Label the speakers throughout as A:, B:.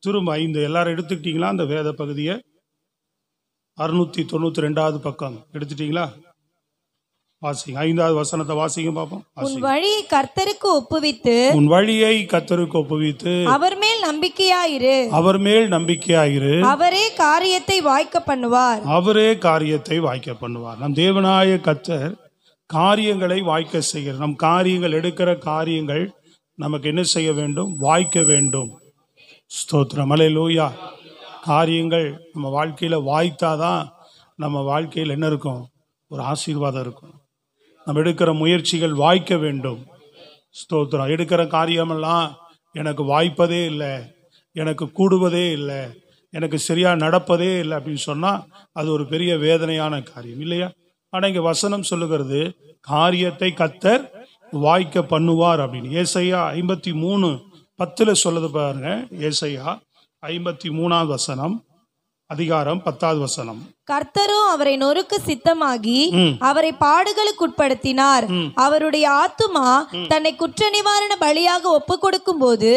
A: திரும்ப 5 எல்லாரும் எடுத்துக்கிட்டீங்களா? அந்த வேத பகுதியை 692வது பக்கம் எடுத்துட்டீங்களா? வாசிங்க. 5வது வசனத்தை வாசிங்க பாப்போம்.
B: உன் வழியை கர்த்தருக்கு ஒப்புவித்து,
A: உன் வழியை கர்த்தருக்கு ஒப்புவித்து
B: அவர் மேல் நம்பிக்கையாயிரு,
A: அவர் மேல் நம்பிக்கையாயிரு,
B: அவரே காரியத்தை வாய்க்க பண்ணுவார்,
A: அவரே காரியத்தை வாய்க்க பண்ணுவார். நம் தேவனாய கர்த்தர் காரியங்களை வாய்க்க செய்கிறார். நம் காரியங்கள் எடுக்கிற காரியங்கள் நமக்கு என்ன செய்ய வேண்டும்? வாய்க்க வேண்டும். ஸ்தோத்திரம், அல்லேலூயா. காரியங்கள் நம்ம வாழ்க்கையில வாய்த்தாதான் நம்ம வாழ்க்கையில் என்ன இருக்கும்? ஒரு ஆசீர்வாதம் இருக்கும். நம்ம எடுக்கிற முயற்சிகள் வாய்க்க வேண்டும். ஸ்தோத்திரம். எடுக்கிற காரியமெல்லாம் எனக்கு வாய்ப்பதே இல்லை, எனக்கு கூடுவதே இல்லை, எனக்கு சரியா நடப்பதே இல்லை அப்படின்னு சொன்னா அது ஒரு பெரிய வேதனையான காரியம் இல்லையா? ஆனா இங்க வசனம் சொல்லுகிறது காரியத்தை கர்த்தர் வாய்க்க பண்ணுவார் அப்படின்னு. ஏசாயா 53:10 சொல்லுது பாருங்க. ஏசாயா 53வது வசனம், அதிகாரம் 10வது வசனம்.
B: கர்த்தரும் அவரை நொறுக்க சித்தமாகி அவரை பாடுகளுக்குட்படுத்தினார். அவருடைய ஆத்துமா தன்னை குற்ற நிவாரண பலியாக ஒப்பு கொடுக்கும் போது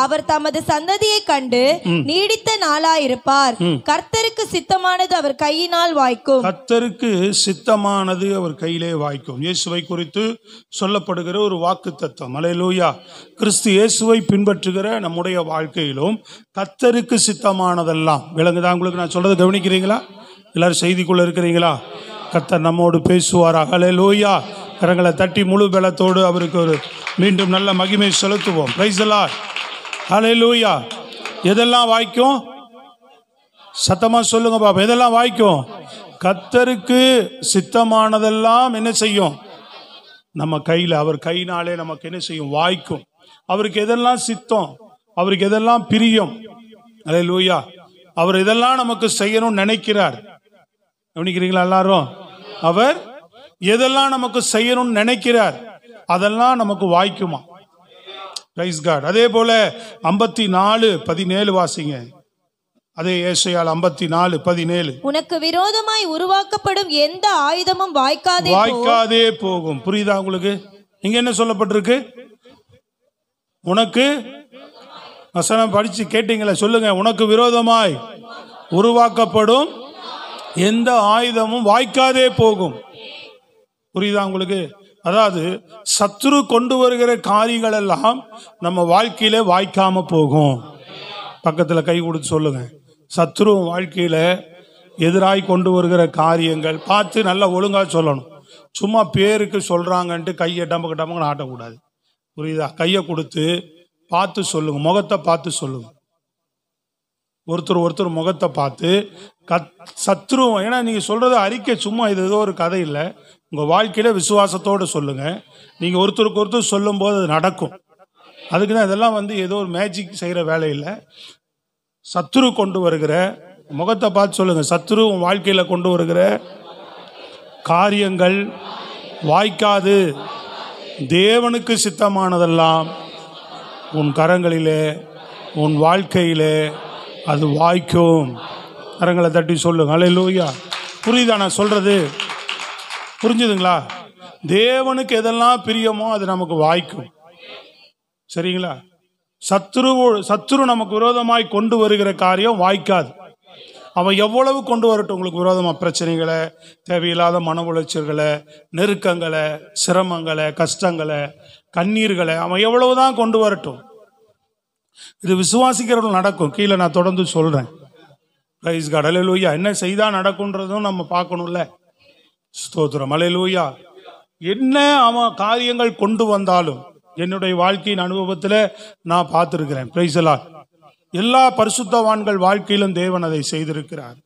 B: அவர் தமது சந்ததியை கண்டு நீடித்த நாளாயிருப்பார். கர்த்தருக்கு சித்தமானது அவர் கையினால் வாய்க்கும்.
A: கர்த்தருக்கு சித்தமானது அவர் கையிலே வாய்க்கும். இயேசுவை குறித்து சொல்லப்படுகிற ஒரு வாக்கு தத்துவம். அல்லேலூயா. கிறிஸ்து இயேசுவை பின்பற்றுகிற நம்முடைய வாழ்க்கையிலும் கர்த்தருக்கு சித்தமானதெல்லாம் விளங்குதா உங்களுக்கு? நான் சொல்றது கவனிக்கிறீங்களா? எல்லாரும் செய்திக்குள்ள இருக்கிறீங்களா? கர்த்தர் நம்மோடு பேசுவாராக. அல்லேலூயா. கரங்களை தட்டி முழு பலத்தோடு அவருக்கு ஒரு மீண்டும் நல்ல மகிமை செலுத்துவோம். Praise the Lord. அல்லேலூயா. எதெல்லாம் வாய்க்கும்? சத்தமா சொல்லுங்க பாப்பா. எதெல்லாம் வாய்க்கும்? கர்த்தருக்கு சித்தமானதெல்லாம் என்ன செய்யும்? நம்ம கையில, அவர் கையினாலே நமக்கு என்ன செய்யும்? வாய்க்கும். அவருக்கு எதெல்லாம் சித்தம், அவருக்கு எதெல்லாம் பிரியம், அல்லேலூயா, அவர் இதெல்லாம் நமக்கு செய்யணும்னு நினைக்கிறார். கவனிக்கிறீங்களா எல்லாரும்? அவர் எதெல்லாம் நமக்கு செய்யணும்னு நினைக்கிறார் அதெல்லாம் நமக்கு வாய்க்குமா? Price God. அதே போல 54:17 வாசிங்க. அதே ஏசாயால 54:17.
B: உனக்கு விரோதமாய் உருவாக்கப்படும் எந்த ஆயுதமும் வாய்க்காதே
A: போகும். புரியுதா உங்களுக்கு? இங்க என்ன சொல்லப்பட்டிருக்கு? உனக்கு, வசனம் படிச்சு கேட்டீங்களா? சொல்லுங்க. உனக்கு விரோதமாய் உருவாக்கப்படும் எந்த ஆயுதமும் வாய்க்காதே போகும். புரியுதா உங்களுக்கு? அதாவது சத்துரு கொண்டு வருகிற காரியங்கள் எல்லாம் நம்ம வாழ்க்கையில வாய்க்காம போகும். பக்கத்துல கை கொடுத்து சொல்லுங்க. சத்துரு வாழ்க்கையில எதிராய் கொண்டு வருகிற காரியங்கள் பார்த்து நல்லா ஒழுங்கா சொல்லணும். சும்மா பேருக்கு சொல்றாங்கன்ட்டு கையை டம்புக்கு ஆட்டக்கூடாது. புரியுதா? கையை கொடுத்து பார்த்து சொல்லுங்க. முகத்தை பார்த்து சொல்லுங்க. ஒருத்தர் முகத்தை பார்த்து சத்ருவம். ஏன்னா நீங்க சொல்றது அறிக்கை சும்மா இது ஏதோ ஒரு கதை இல்லை. உங்க வாழ்க்கையில விசுவாசத்தோடு சொல்லுங்க. நீங்க ஒருத்தருக்கு ஒருத்தர் சொல்லும் போது அது நடக்கும். அதுக்குதான் இதெல்லாம் ஏதோ ஒரு மேஜிக் செய்யற வேலை இல்லை. சத்ரு கொண்டு வருகிற, முகத்தை பார்த்து சொல்லுங்க, சத்ரு உன் வாழ்க்கையில கொண்டு வருகிற காரியங்கள் வாய்க்காது. தேவனுக்கு சித்தமானதெல்லாம் உன் கரங்களிலே, உன் வாழ்க்கையிலே அது வாய்க்கும். கரங்களை தட்டி சொல்லுங்க. அல்லேலூயா. புரியுதா நான் சொல்றது? புரிஞ்சுதுங்களா? தேவனுக்கு எதெல்லாம் பிரியமோ அது நமக்கு வாய்க்கும். சரிங்களா? சத்துரு நமக்கு விரோதமாய் கொண்டு வருகிற காரியம் வாய்க்காது. அவன் எவ்வளவு கொண்டு வரட்டும் உங்களுக்கு விரோதமா, பிரச்சனைகளை, தேவையில்லாத மன உளைச்சல்களை, நெருக்கங்களை, சிரமங்களை, கஷ்டங்களை, கண்ணீர்களை அவன் எவ்வளவுதான் கொண்டு வரட்டும், இது விசுவாசிக்கிறவர்கள் நடக்கும். கீழே நான் தொடர்ந்து சொல்றேன். Praise God. அல்லேலூயா. என்ன செய்தா நடக்கும்ன்றதும் நம்ம பார்க்கணும்ல. ஸ்தோத்திரம். அல்லேலூயா. என்ன அவன் காரியங்கள் கொண்டு வந்தாலும் என்னுடைய வாழ்க்கையின் அனுபவத்துல நான் பார்த்திருக்கிறேன். Price the Lord. எல்லா பரிசுத்தவான்கள் வாழ்க்கையிலும் தேவன் அதை செய்திருக்கிறார்.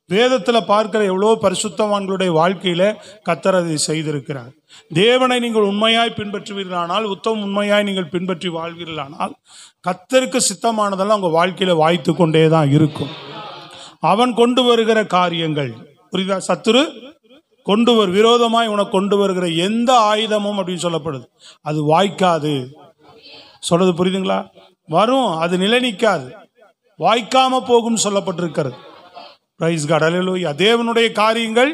A: வேதத்துல பார்க்கிற எவ்வளோ பரிசுத்தவான்களுடைய வாழ்க்கையில கர்த்தர் அதை செய்திருக்கிறார். தேவனை நீங்கள் உண்மையாய் பின்பற்றுவீர்களானால், உத்தம உண்மையாய் நீங்கள் பின்பற்றி வாழ்வீர்களானால், கர்த்தருக்கு சித்தமானதெல்லாம் உங்க வாழ்க்கையில வாய்த்து கொண்டேதான் இருக்கும். அவன் கொண்டு வருகிற காரியங்கள், புரியுதா? சத்துரு கொண்டு விரோதமாய் உனக்கு கொண்டு வருகிற எந்த ஆயுதமும் அப்படின்னு சொல்லப்படுது, அது வாய்க்காது. சொல்றது புரியுதுங்களா? வரும், அது நிலை நிற்காது, வாய்க்காம போகும் சொல்லப்பட்டிருக்கிறது. Praise God. அல்லேலூயா. தேவனுடைய காரியங்கள்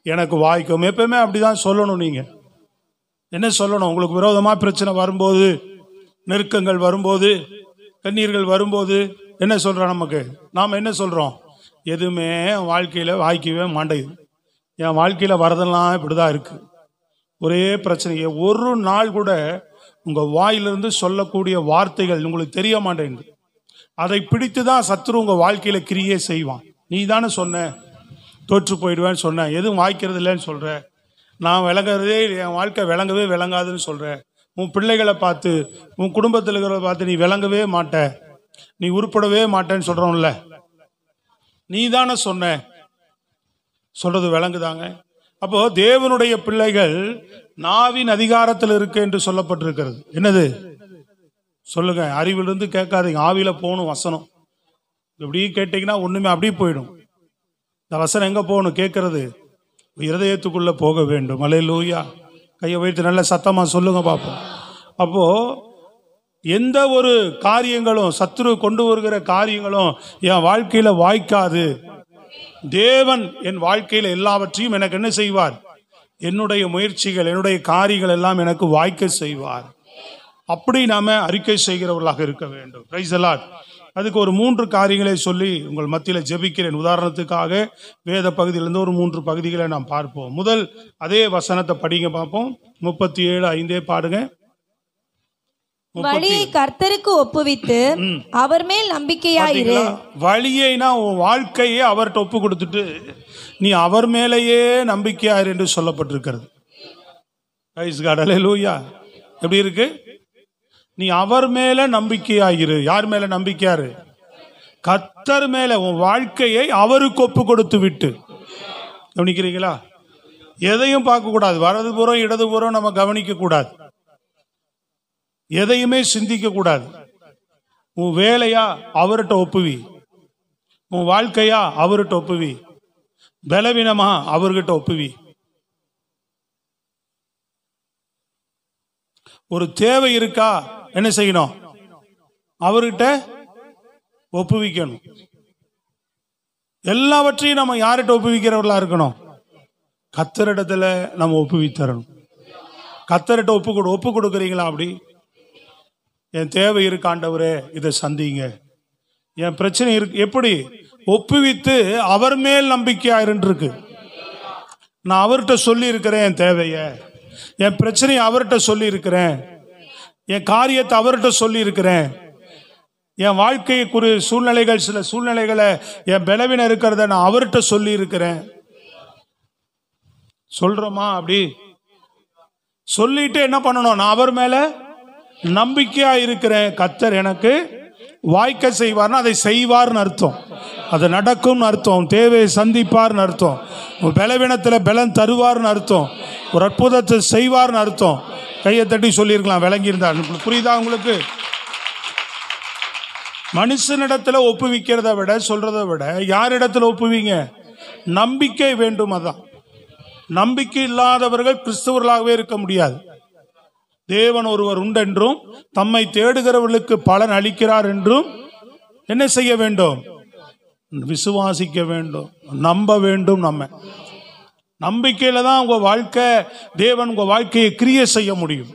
A: எனக்கு வாய்க்கும். எப்பவுமே அப்படிதான் சொல்லணும். நீங்க என்ன சொல்லணும்? உங்களுக்கு விரோதமா பிரச்சனை வரும்போது, நெருக்கங்கள் வரும்போது, கண்ணீர்கள் வரும்போது என்ன சொல்கிறோம்? நமக்கு நாம் என்ன சொல்கிறோம்? எதுவுமே என் வாழ்க்கையில் வாய்க்கவே மாட்டேங்குது, என் வாழ்க்கையில் வரதெல்லாம் இப்படி தான் இருக்குது, ஒரே பிரச்சனையே. ஒரு நாள் கூட உங்கள் வாயிலிருந்து சொல்லக்கூடிய வார்த்தைகள் உங்களுக்கு தெரிய மாட்டேங்குது. அதை பிடித்து தான் சத்துரு உங்கள் வாழ்க்கையில் கிரியே செய்வான். நீ தானே சொன்ன தோற்று போயிடுவேன்னு சொன்ன, எதுவும் வாய்க்கிறது இல்லைன்னு சொல்கிற, நான் விளங்குறதே என் வாழ்க்கை விளங்கவே விளங்காதுன்னு சொல்கிறேன். உன் பிள்ளைகளை பார்த்து, உன் குடும்பத்தில் இருக்கிறத பார்த்து நீ விளங்கவே மாட்ட, நீ உருப்படவே மாட்டேன்னு சொல்கிறோம்ல, நீ தானே சொன்ன. சொல்கிறது விளங்குதாங்க? அப்போது தேவனுடைய பிள்ளைகள் நாவின் அதிகாரத்தில் இருக்கு என்று சொல்லப்பட்டிருக்கிறது. என்னது சொல்லுங்க, அறிவிலிருந்து கேட்காதீங்க, ஆவியில் போகணும் வசனம். இப்படி கேட்டிங்கன்னா ஒன்றுமே அப்படியே போயிடும். இந்த வசனம் எங்கே போகணும்? கேட்கறது இருதயத்துக்குள்ளே போக வேண்டும். அல்லேலூயா. கையை வைத்து நல்ல சத்தமாக சொல்லுங்க பார்ப்போம். அப்போது எந்த ஒரு காரியங்களும், சத்துரு கொண்டு வருகிற காரியங்களும் என் வாழ்க்கையில் வாய்க்காது. தேவன் என் வாழ்க்கையில் எல்லாவற்றையும் எனக்கு என்ன செய்வார்? என்னுடைய முயற்சிகள், என்னுடைய காரியங்கள் எல்லாம் எனக்கு வாய்க்க செய்வார். அப்படி நாம அறிக்கை செய்கிறவர்களாக இருக்க வேண்டும். Price the Lord. அதுக்கு ஒரு 3 காரியங்களை சொல்லி உங்கள் மத்தியில் ஜெபிக்கிறேன். உதாரணத்துக்காக வேத பகுதியிலிருந்து ஒரு 3 பகுதிகளை நாம் பார்ப்போம். முதல் அதே வசனத்தை படிங்க பார்ப்போம். 37:5 பாடுங்க.
B: வழியை கர்த்தருக்கு ஒப்புவித்து அவர் மேல் நம்பிக்கையாயிரு.
A: வழியைனா உன் வாழ்க்கையே அவர்கிட்ட ஒப்பு கொடுத்துட்டு நீ அவர் மேலேயே நம்பிக்கையாயிரு என்று சொல்லப்பட்டிருக்கிறது. Praise God. அல்லேலூயா. எப்படி இருக்கு? நீ அவர் மேல நம்பிக்கையாயிரு. யார் மேல நம்பிக்கையாரு? கர்த்தர் மேல. உன் வாழ்க்கையை அவருக்கு ஒப்பு கொடுத்து விட்டு. கவனிக்கிறீங்களா? எதையும் பார்க்க கூடாது, வலது புறம் இடது புறம் நம்ம கவனிக்க கூடாது, எதையுமே சிந்திக்க கூடாது. உன் வேலையா அவர்கிட்ட ஒப்புவி, உன் வாழ்க்கையா அவர்கிட்ட ஒப்புவி, பலவீனமா அவர்கிட்ட ஒப்புவி. ஒரு தேவை இருக்கா, என்ன செய்யணும்? அவர்கிட்ட ஒப்புவிக்கணும். எல்லாவற்றையும் நம்ம யார்கிட்ட ஒப்புவிக்கிறவர்களா இருக்கணும்? கர்த்தரிடத்துல நம்ம ஒப்புவித்தரணும். கர்த்தரிட்ட ஒப்பு கொடுக்குறீங்களா? அப்படி என் தேவை இருக்கு ஆண்டவரே, இதை சந்திங்க, என் பிரச்சனை இருக்கு. எப்படி ஒப்புவித்து அவர் மேல் நம்பிக்கையாயிருக்கு. நான் அவர்கிட்ட சொல்லி இருக்கிறேன் என் தேவைய, என் பிரச்சனையை அவர்கிட்ட சொல்லி இருக்கிறேன், என் காரியத்தை அவர்கிட்ட சொல்லி இருக்கிறேன், என் வாழ்க்கைக்கு சூழ்நிலைகள், சில சூழ்நிலைகளை, என் பலவீனம் இருக்கிறத நான் அவர்கிட்ட சொல்லி இருக்கிறேன். சொல்றோமா? அப்படி சொல்லிட்டு என்ன பண்ணணும்? நான் அவர் மேல நம்பிக்கையா இருக்கிறேன், கர்த்தர் எனக்கு வாய்க்க செய்வார்னா அதை செய்வார்னு அர்த்தம், அது நடக்கும்னு அர்த்தம், தேவையை சந்திப்பார்னு அர்த்தம், பலவீனத்தில் பலன் தருவார்னு அர்த்தம், ஒரு அற்புதத்தை செய்வார்னு அர்த்தம். கையை தட்டி சொல்லியிருக்கலாம், விளங்கியிருந்தா. புரியுதா உங்களுக்கு? மனுஷனிடத்துல ஒப்புவிக்கிறத விட, சொல்றதை விட யாரிடத்துல ஒப்புவிங்க? நம்பிக்கை வேண்டும். அதான் நம்பிக்கை இல்லாதவர்கள் கிறிஸ்தவர்களாகவே இருக்க முடியாது. தேவன் ஒருவர் உண்டென்றும் தம்மை தேடுகிறவர்களுக்கு பலன் அளிக்கிறார் என்றும் என்ன செய்ய வேண்டும்? விசுவாசிக்க வேண்டும், நம்ப வேண்டும். நம்ம நம்பிக்கையில தான் உங்க வாழ்க்கை, தேவன் உங்க வாழ்க்கையை கிரியை செய்ய முடியும்.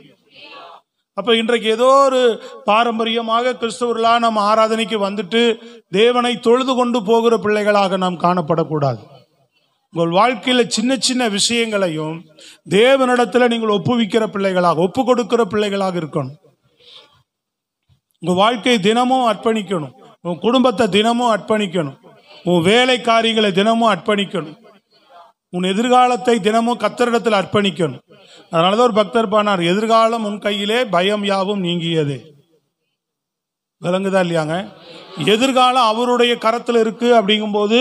A: அப்ப இன்றைக்கு ஏதோ ஒரு பாரம்பரியமாக கிறிஸ்தவர்களா நம்ம ஆராதனைக்கு வந்துட்டு தேவனை தொழுது கொண்டு போகிற பிள்ளைகளாக நாம் காணப்படக்கூடாது. உங்கள் வாழ்க்கையில சின்ன சின்ன விஷயங்களையும் தேவனிடத்துல நீங்கள் ஒப்புவிக்கிற பிள்ளைகளாக, ஒப்பு கொடுக்கிற பிள்ளைகளாக இருக்கணும். உங்க வாழ்க்கையை தினமும் அர்ப்பணிக்கணும், உன் குடும்பத்தை தினமும் அர்ப்பணிக்கணும், உன் வேலை காரியங்களை தினமும் அர்ப்பணிக்கணும், உன் எதிர்காலத்தை தினமும் கர்த்தரிடத்தில் அர்ப்பணிக்கணும். அதனாலதான் ஒரு பக்தர் பாடினார், எதிர்காலம் உன் கையிலே, பயம் யாவும் நீங்கியது. விளங்குதா இல்லையாங்க? எதிர்காலம் அவருடைய கரத்தில் இருக்கு அப்படிங்கும்போது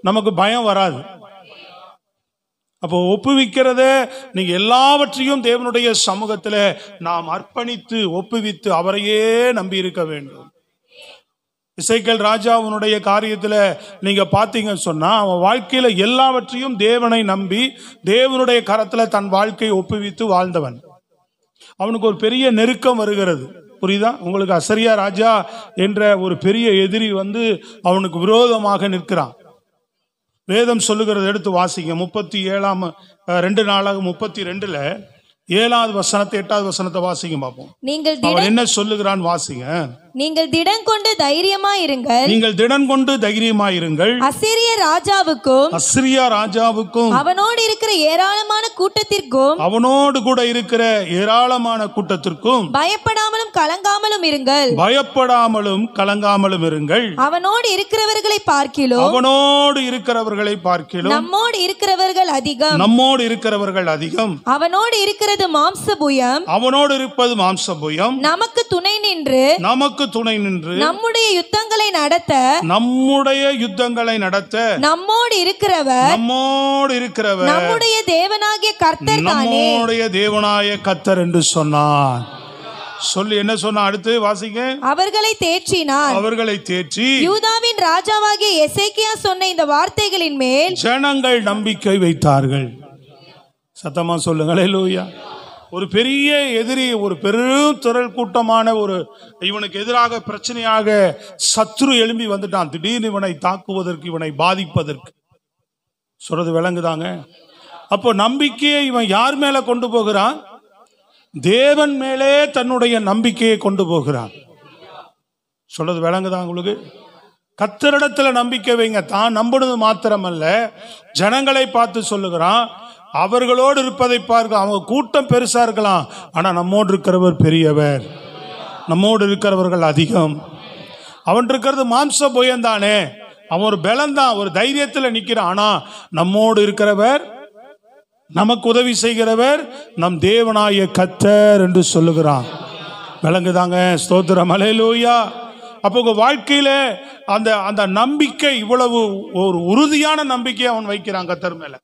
A: நமக்கு பயம் வராது. அப்போ ஒப்புவிக்கிறத நீங்க எல்லாவற்றையும் தேவனுடைய சமூகத்துல நாம் அர்ப்பணித்து ஒப்புவித்து அவரையே நம்பி இருக்க வேண்டும். இசைக்கேல் ராஜாவுடைய காரியத்துல நீங்க பாத்தீங்கன்னு சொன்னா, அவன் வாழ்க்கையில எல்லாவற்றையும் தேவனை நம்பி தேவனுடைய கரத்துல தன் வாழ்க்கையை ஒப்புவித்து வாழ்ந்தவன். அவனுக்கு ஒரு பெரிய நெருக்கம் வருகிறது. புரியுதா உங்களுக்கு? அசரியா ராஜா என்ற ஒரு பெரிய எதிரி அவனுக்கு விரோதமாக நிற்கிறான். வேதம் சொல்லுகிறது, எடுத்து வாசிங்க. 37 நாளாக 32 7வது வசனத்தை 8வது வசனத்தை வாசிங்க பார்ப்போம். நீங்கள் என்ன சொல்லுகிறான் வாசிங்க.
B: நீங்கள் திடன் கொண்டு தைரியமாயிருங்கள்.
A: நீங்கள் திடன் கொண்டு தைரியமாயிருங்கள்.
B: அசீரிய ராஜாவுக்கும்
A: அசிரியா ராஜாவுக்கும்
B: அவனோடு இருக்கிற ஏராளமான கூட்டத்திற்கும்
A: அவனோடு கூட இருக்கிற ஏராளமான கூட்டத்திற்கும்
B: பயப்படாமலும் கலங்காமலும் இருங்கள்.
A: பயப்படாமலும் கலங்காமலும் இருங்கள்.
B: அவனோடு இருக்கிறவர்களை பார்க்கிலும்
A: அவனோடு இருக்கிறவர்களை பார்க்கிலும்
B: நம்மோடு இருக்கிறவர்கள் அதிகம்.
A: நம்மோடு இருக்கிறவர்கள் அதிகம்.
B: அவனோடு இருக்கிறது மாம்சபுயம்,
A: அவனோடு இருப்பது மாம்சபுயம்.
B: நமக்கு துணை நின்று நம்முடைய யுத்தங்களை நடத்த நம்மோடு இருக்கிறவர் நம்முடைய தேவனாகிய கர்த்தர் தானே.
A: நம்முடைய தேவனாய கர்த்தர் என்று சொன்னார். சொல்லி என்ன சொன்னா? அடுத்து வாசிங்க.
B: அவர்களை தேற்றி யூதாவின் ராஜாவாகிய எசேக்கியா சொன்ன இந்த வார்த்தைகளின் மேல்
A: ஜனங்கள் நம்பிக்கை வைத்தார்கள். சத்தமா சொல்லுங்க அல்லேலூயா. ஒரு பெரிய எதிரி, ஒரு பெரும் திரள் கூட்டமான ஒரு இவனுக்கு எதிராக பிரச்சனையாக சத்ரு எழும்பி வந்துட்டான். திடீர்னு இவனை தாக்குவதற்கு, இவனை பாதிப்பதற்கு. சொல்றது விளங்குதாங்க? அப்போ நம்பிக்கையை இவன் யார் மேல கொண்டு போகிறான்? தேவன் மேலே தன்னுடைய நம்பிக்கையை கொண்டு போகிறான். சொல்றது விளங்குதான் உங்களுக்கு? கர்த்தரிடத்துல நம்பிக்கை வைங்க. தான் நம்புனது மாத்திரமல்ல, ஜனங்களை பார்த்து சொல்லுகிறான், அவர்களோடு இருப்பதை பார்க்க. அவங்க கூட்டம் பெருசா இருக்கலாம், ஆனா நம்மோடு இருக்கிறவர் பெரியவர், நம்மோடு இருக்கிறவர்கள் அதிகம். அவன் இருக்கிறது மாம்ச புயந்தானே, அவன் ஒரு பலன்தான், ஒரு தைரியத்தில் நிற்கிறான். ஆனா நம்மோடு இருக்கிறவர், நமக்கு உதவி செய்கிறவர் நம் தேவனாய கர்த்தர் என்று சொல்லுகிறான். விளங்குதாங்க? ஸ்தோத்திரம், அல்லேலூயா. அப்போ உங்க வாழ்க்கையில அந்த அந்த நம்பிக்கை, இவ்வளவு ஒரு உறுதியான நம்பிக்கை அவன் வைக்கிறான் கர்த்தர் மேல.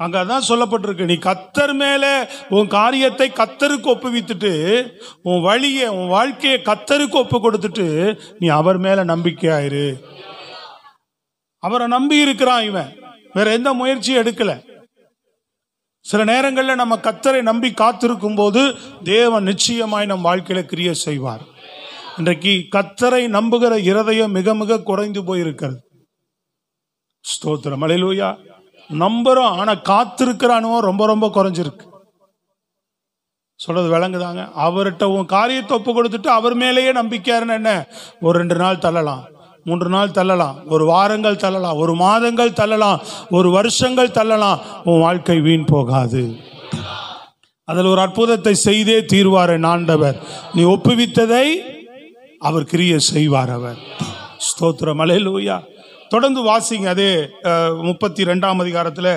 A: அங்கதான் சொல்லப்பட்டிருக்கு, நீ கர்த்தர் மேல உன் காரியத்தை கர்த்தருக்கு ஒப்புவித்துட்டு, உன் வழியை, உன் வாழ்க்கையை கர்த்தருக்கு ஒப்பு கொடுத்துட்டு நீ அவர் மேல நம்பிக்கையாயிரு. அவரை நம்பி இருக்கிறான் இவன், வேற எந்த முயற்சியும் எடுக்கல. சில நேரங்களில் நம்ம கர்த்தரை நம்பி காத்திருக்கும் போது தேவன் நிச்சயமாய் நம் வாழ்க்கையில கிரியை செய்வார். இன்றைக்கு கர்த்தரை நம்புகிற இருதயம் மிக மிக குறைந்து போயிருக்கிறது. ஸ்தோத்திரம், அல்லேலூயா. நம்புறோம், ஆனா காத்திருக்கிற அனுபவம் ரொம்ப ரொம்ப குறைஞ்சிருக்கு. சொல்றது விளங்குதாங்க? அவர்கிட்ட உன் காரியத்தை ஒப்பு கொடுத்துட்டு அவர் மேலேயே நம்பிக்கையாருன்னு என்ன, ஒரு 2 நாள் தள்ளலாம், 3 நாள் தள்ளலாம், ஒரு வாரங்கள் தள்ளலாம், ஒரு மாதங்கள் தள்ளலாம், ஒரு வருஷங்கள் தள்ளலாம், உன் வாழ்க்கை வீண் போகாது. அதில் ஒரு அற்புதத்தை செய்தே தீர்வார் ஆண்டவர். நீ ஒப்புவித்ததை அவர் கிரியை செய்வார் அவர். ஸ்தோத்திரம், அல்லேலூயா. தொடர்ந்து வாசிங்க. அதே 32ஆம் அதிகாரத்தில்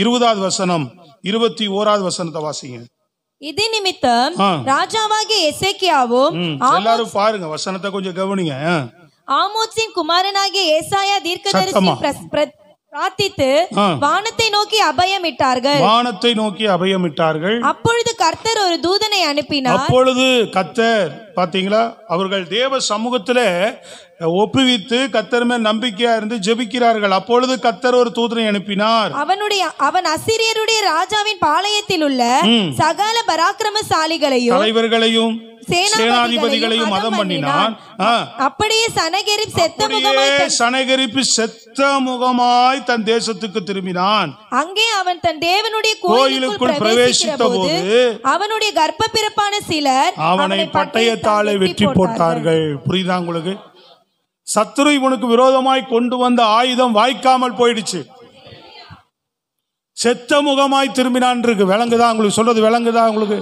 A: 20வது வசனம், 21வது வசனத்தை வாசிங்க.
B: இது நிமித்தம் ராஜாவாகிய எசேக்கியாவும்,
A: எல்லாரும் பாருங்க, வசனத்தை கொஞ்சம் கவனிங்க.
B: ஆமோத்சின் குமாரனாகிய ஏசாயா தீர்க்கதரிசி பிரார்த்தித்து வானத்தை நோக்கி அபயமிட்டார்கள். அப்பொழுது கர்த்தர் ஒரு தூதனை அனுப்பினார்.
A: அப்பொழுது கர்த்தர், பாத்தீங்களா, அவர்கள் தேவ சமூகத்திலே ஒப்புவித்து கர்த்தர் மேல் நம்பிக்கையா இருந்து ஜெபிக்கிறார்கள். அப்பொழுது கர்த்தர் ஒரு தூதனை அனுப்பினார்.
B: அவன் அசீரியருடைய ராஜாவின் பாளையத்தில் உள்ள சகல பராக்கிரமசாலிகளையும் தலைவர்களையும் சேனாதிபதிகளையும் மதம் பண்ணினான். அப்படியே சனகெரிப்பு செத்த முகமாய் தன் தேசத்துக்கு திரும்பினான். அங்கே அவன் தன் தேவனுடைய கோயிலுக்குள் பிரவேசித்த போது அவனுடைய கர்ப்ப பிறப்பான சிலர்
A: அவனை பட்டயத்தாலே வெற்றி போட்டார்கள். புரியுதா உங்களுக்கு? சத்துரு இவனுக்கு விரோதமாய் கொண்டு வந்த ஆயுதம் வாய்க்காமல் போயிடுச்சு. செத்த முகமாய் திரும்பினான் இருக்கு. விளங்குதா உங்களுக்கு? சொல்றது விளங்குதா உங்களுக்கு?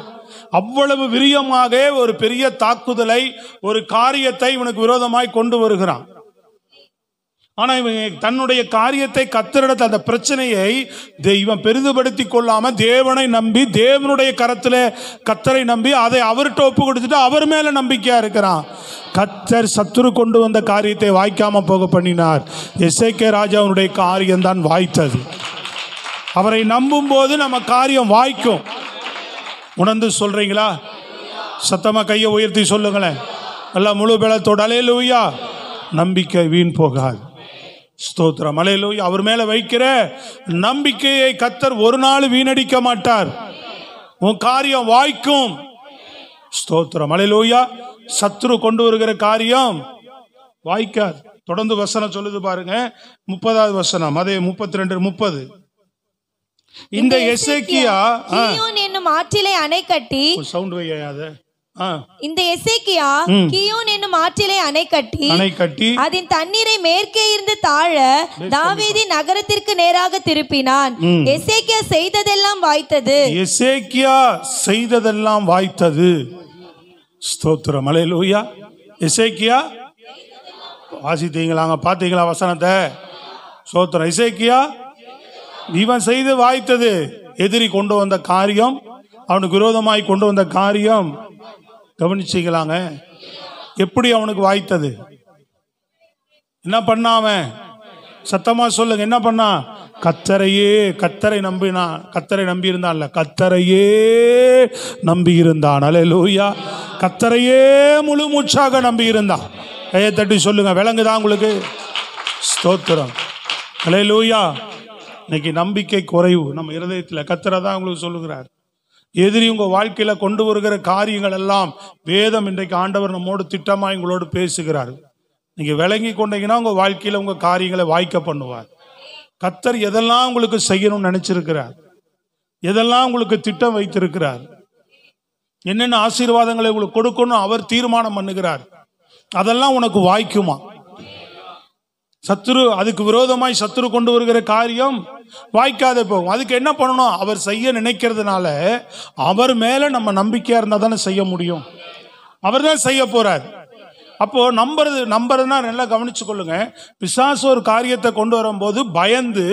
A: அவ்வளவு விரியமாக ஒரு பெரிய தாக்குதலை, ஒரு காரியத்தை இவனுக்கு விரோதமாய் கொண்டு வருகிறான். ஆனா இவன் தன்னுடைய காரியத்தை கர்த்தரிடத்தில், அந்த பிரச்சனையை இவன் பெரிதுபடுத்தி கொள்ளாம தேவனை நம்பி, தேவனுடைய கரத்துல கர்த்தரை நம்பி, அதை அவர்கிட்ட ஒப்பு கொடுத்துட்டு அவர் மேல நம்பிக்கையா இருக்கிறான். கர்த்தர் சத்துரு கொண்டு வந்த காரியத்தை வாய்க்காம போக பண்ணினார். எசேக்கியா ராஜாவுடைய காரியம் தான் வாய்த்தது. அவரை நம்பும் போது நம்ம காரியம் வாய்க்கும். உணர்ந்து சொல்றீங்களா? சத்தமா கையை உயர்த்தி சொல்லுங்களேன். எல்லாம் முழு பலத்தோட அல்லேலூயா. நம்பிக்கை வீண் போகாது. ஸ்தோத்திரம், அல்லேலூயா. அவர் மேல வைக்கிற நம்பிக்கையை கர்த்தர் ஒரு நாள் வீணடிக்க மாட்டார். உன் காரியம் வாய்க்கும். ஸ்தோத்திரம், அல்லேலூயா. சத்துரு கொண்டு வருகிற காரியம் வாய்க்காது. தொடர்ந்து வசனம் சொல்லுது பாருங்க, 30வது வசனம், அதே 32:30. இந்த எசேக்கியா
B: என்னும் ஆற்றிலே அணை கட்டி,
A: சவுண்ட் வையாத,
B: இந்த எசேக்கியா கியோன் என்னும் ஆற்றிலே அணை கட்டி அதன் தண்ணீரை மேற்கே இருந்து தாழ தாவீதின் நகரத்திற்கு நேராக திருப்பினான். எசேக்கியா செய்ததெல்லாம் வாய்த்தது.
A: எசேக்கியா செய்ததெல்லாம் வாய்த்தது. ஸ்தோத்திரம், அல்லேலூயா. எசேக்கியா வாசித்தீங்களாங்க, பார்த்தீங்களா வசனத்தை? ஸ்தோத்திரம். எசேக்கியா இவன் செய்து வாய்த்தது. எதிரி கொண்டு வந்த காரியம், அவனுக்கு விரோதமாய் கொண்டு வந்த காரியம் கவனிச்சிக்கலாங்க. எப்படி அவனுக்கு வாய்த்தது? என்ன பண்ணாம? சத்தமா சொல்லுங்க, என்ன பண்ணா? கர்த்தரை நம்பினான். கர்த்தரை நம்பி இருந்தான்ல, கர்த்தரையே நம்பி இருந்தான். அல்லேலூயா. கர்த்தரையே முழு மூச்சாக நம்பி இருந்தான். கையை தட்டி சொல்லுங்க, விளங்குதான் உங்களுக்கு? ஸ்தோத்திரம், அல்லேலூயா. இன்னைக்கு நம்பிக்கை குறைவு நம்ம இருதயத்தில். கர்த்தரை தான் உங்களுக்கு சொல்லுகிறார். எதிரி உங்க வாழ்க்கையில கொண்டு வருகிற காரியங்கள் எல்லாம் வேதம் இன்றைக்கு ஆண்டவர் நம்மோடு திட்டமா உங்களோடு பேசுகிறார். நீங்க விளங்கி கொண்டீங்கன்னா உங்க வாழ்க்கையில உங்க காரியங்களை வாய்க்க பண்ணுவார். கர்த்தர் எதெல்லாம் உங்களுக்கு செய்யணும்னு நினைச்சிருக்கிறார், எதெல்லாம் உங்களுக்கு திட்டம் வைத்திருக்கிறார், என்னென்ன ஆசீர்வாதங்களை உங்களுக்கு கொடுக்கணும் அவர் தீர்மானம் பண்ணுகிறார், அதெல்லாம் உனக்கு வாய்க்குமா? சத்துரு, அதுக்கு விரோதமாய் சத்துரு கொண்டு வருகிற காரியம் வாய்க்காதே போகும். அதுக்கு என்ன பண்ணணும்? அவர் செய்ய நினைக்கிறதுனால அவர் மேல நம்ம நம்பிக்கையா இருந்தா தானே செய்ய முடியும். அவர் தான் செய்ய போறார். அப்போ நம்புறதுனா நல்லா கவனிச்சு கொள்ளுங்க. பிசாசு ஒரு காரியத்தை கொண்டு வரும்போது பயந்து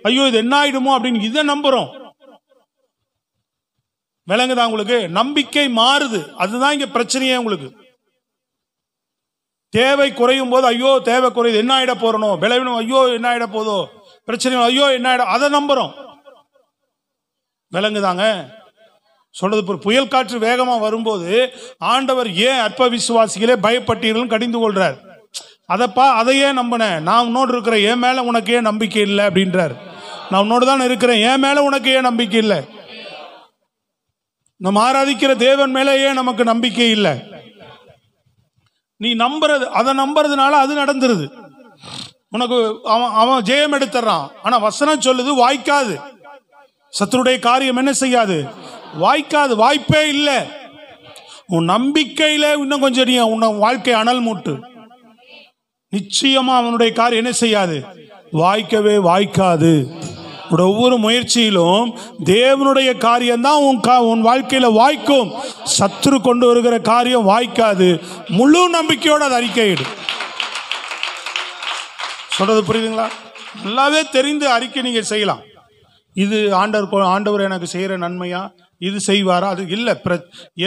A: ஐயோ இது என்ன ஆயிடுமோ அப்படின்னு இதை நம்புறோம். விளங்குதா உங்களுக்கு? நம்பிக்கை மாறுது. அதுதான் இங்க பிரச்சனையே. உங்களுக்கு தேவை குறையும் போது ஐயோ தேவை குறையுது, என்ன ஆயிட போறனோ, விளைவினும் ஐயோ என்ன ஆயிட போதோ, பிரச்சனை ஐயோ என்ன ஆயிட, அதை நம்புறோம். விளங்குதாங்க சொல்றது? புயல் காற்று வேகமா வரும்போது ஆண்டவர் ஏன் அற்ப விசுவாசிகளே பயப்பட்டீர்கள் கடிந்து கொள்றார். அதையே நம்பினேன், நான் உன்னோடு இருக்கிறேன், என் மேல உனக்கு ஏன் நம்பிக்கை இல்லை அப்படின்றார். நான் உன்னோடு தான் இருக்கிறேன், என் மேல உனக்கு ஏன் நம்பிக்கை இல்லை? நம்ம ஆராதிக்கிற தேவன் மேல ஏன் நமக்கு நம்பிக்கை இல்லை? நீ நம்புறது, அதை நம்புறதுனால அது நடந்துருது. உனக்கு அவன் ஜெயம் எடுத்துறான். ஆனா வசனம் சொல்லுது வாய்க்காது. சத்துருடைய காரியம் என்ன செய்யாது? வாய்க்காது. வாய்ப்பே இல்லை. உன் நம்பிக்கையில இன்னும் கொஞ்சம் நீ உன் வாழ்க்கை அனல் மூட்டு. நிச்சயமா அவனுடைய காரியம் என்ன செய்யாது? வாய்க்கவே வாய்க்காது. ஒவ்வொரு முயற்சியிலும் தேவனுடைய காரியம்தான் உன் வாழ்க்கையில வாய்க்கும். சத்துரு கொண்டு வருகிற காரியம் வாய்க்காது. முழு நம்பிக்கையோட அது அறிக்கையிடு. சொல்றது புரியுதுங்களா? நல்லாவே தெரிந்து அறிக்கை நீங்க செய்யலாம். இது ஆண்டவர் எனக்கு செய்யற நன்மையா, இது செய்வாரா, அது இல்லை.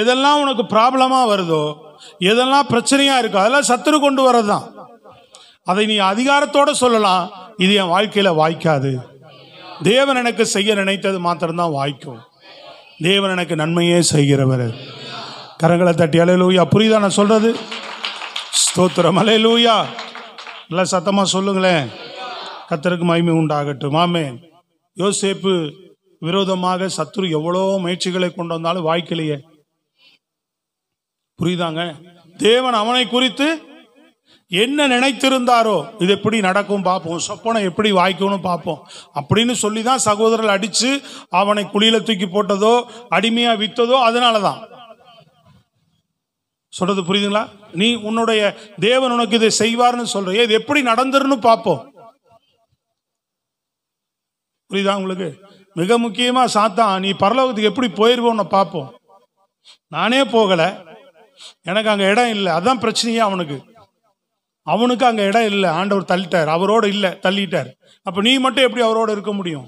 A: எதெல்லாம் உனக்கு ப்ராப்ளமா வருதோ, எதெல்லாம் பிரச்சனையா இருக்கோ, அதெல்லாம் சத்துரு கொண்டு வரதுதான். அதை நீ அதிகாரத்தோட சொல்லலாம், இது என் வாழ்க்கையில வாய்க்காது. தேவன் எனக்கு செய்ய நினைத்தது மாத்திரம்தான் வாய்க்கும். தேவன் எனக்கு நன்மையே செய்கிறவர். கரங்களை தட்டி அல்லேலூயா. புரியுதா நான் சொல்றது? ஸ்தோத்திரம், அல்லேலூயா. நல்லா சத்தமா சொல்லுங்களேன். கர்த்தருக்கு மகிமை உண்டாகட்டும். ஆமென். யோசேப்பு விரோதமாக சத்துரு எவ்வளோ முயற்சிகளை கொண்டு வந்தாலும் வாய்க்கலையே. புரியுதாங்க? தேவன் அவனை குறித்து என்ன நினைத்திருந்தாரோ, இது எப்படி நடக்கும் பார்ப்போம், சொப்பனை எப்படி வாய்க்கணும் பார்ப்போம் அப்படின்னு சொல்லி தான் சகோதரர்கள் அடிச்சு அவனை குழியில தூக்கி போட்டதோ அடிமையா வித்ததோ அதனாலதான். சொல்றது புரியுதுங்களா? நீ உன்னுடைய தேவன் உனக்கு இதை செய்வார்னு சொல்ற, இது எப்படி நடந்துருன்னு பார்ப்போம். புரியுதா உங்களுக்கு? மிக முக்கியமா சாத்தான் நீ பரலோகத்துக்கு எப்படி போயிருவோன்னு பார்ப்போம். நானே போகல, எனக்கு அங்க இடம் இல்லை, அதான் பிரச்சனையே. அவனுக்கு அங்க இடம் இல்லை, ஆண்டவர் தள்ளிட்டார், அவரோட இல்லை, தள்ளிட்டார். அப்ப நீ மட்டும் எப்படி அவரோட இருக்க முடியும்?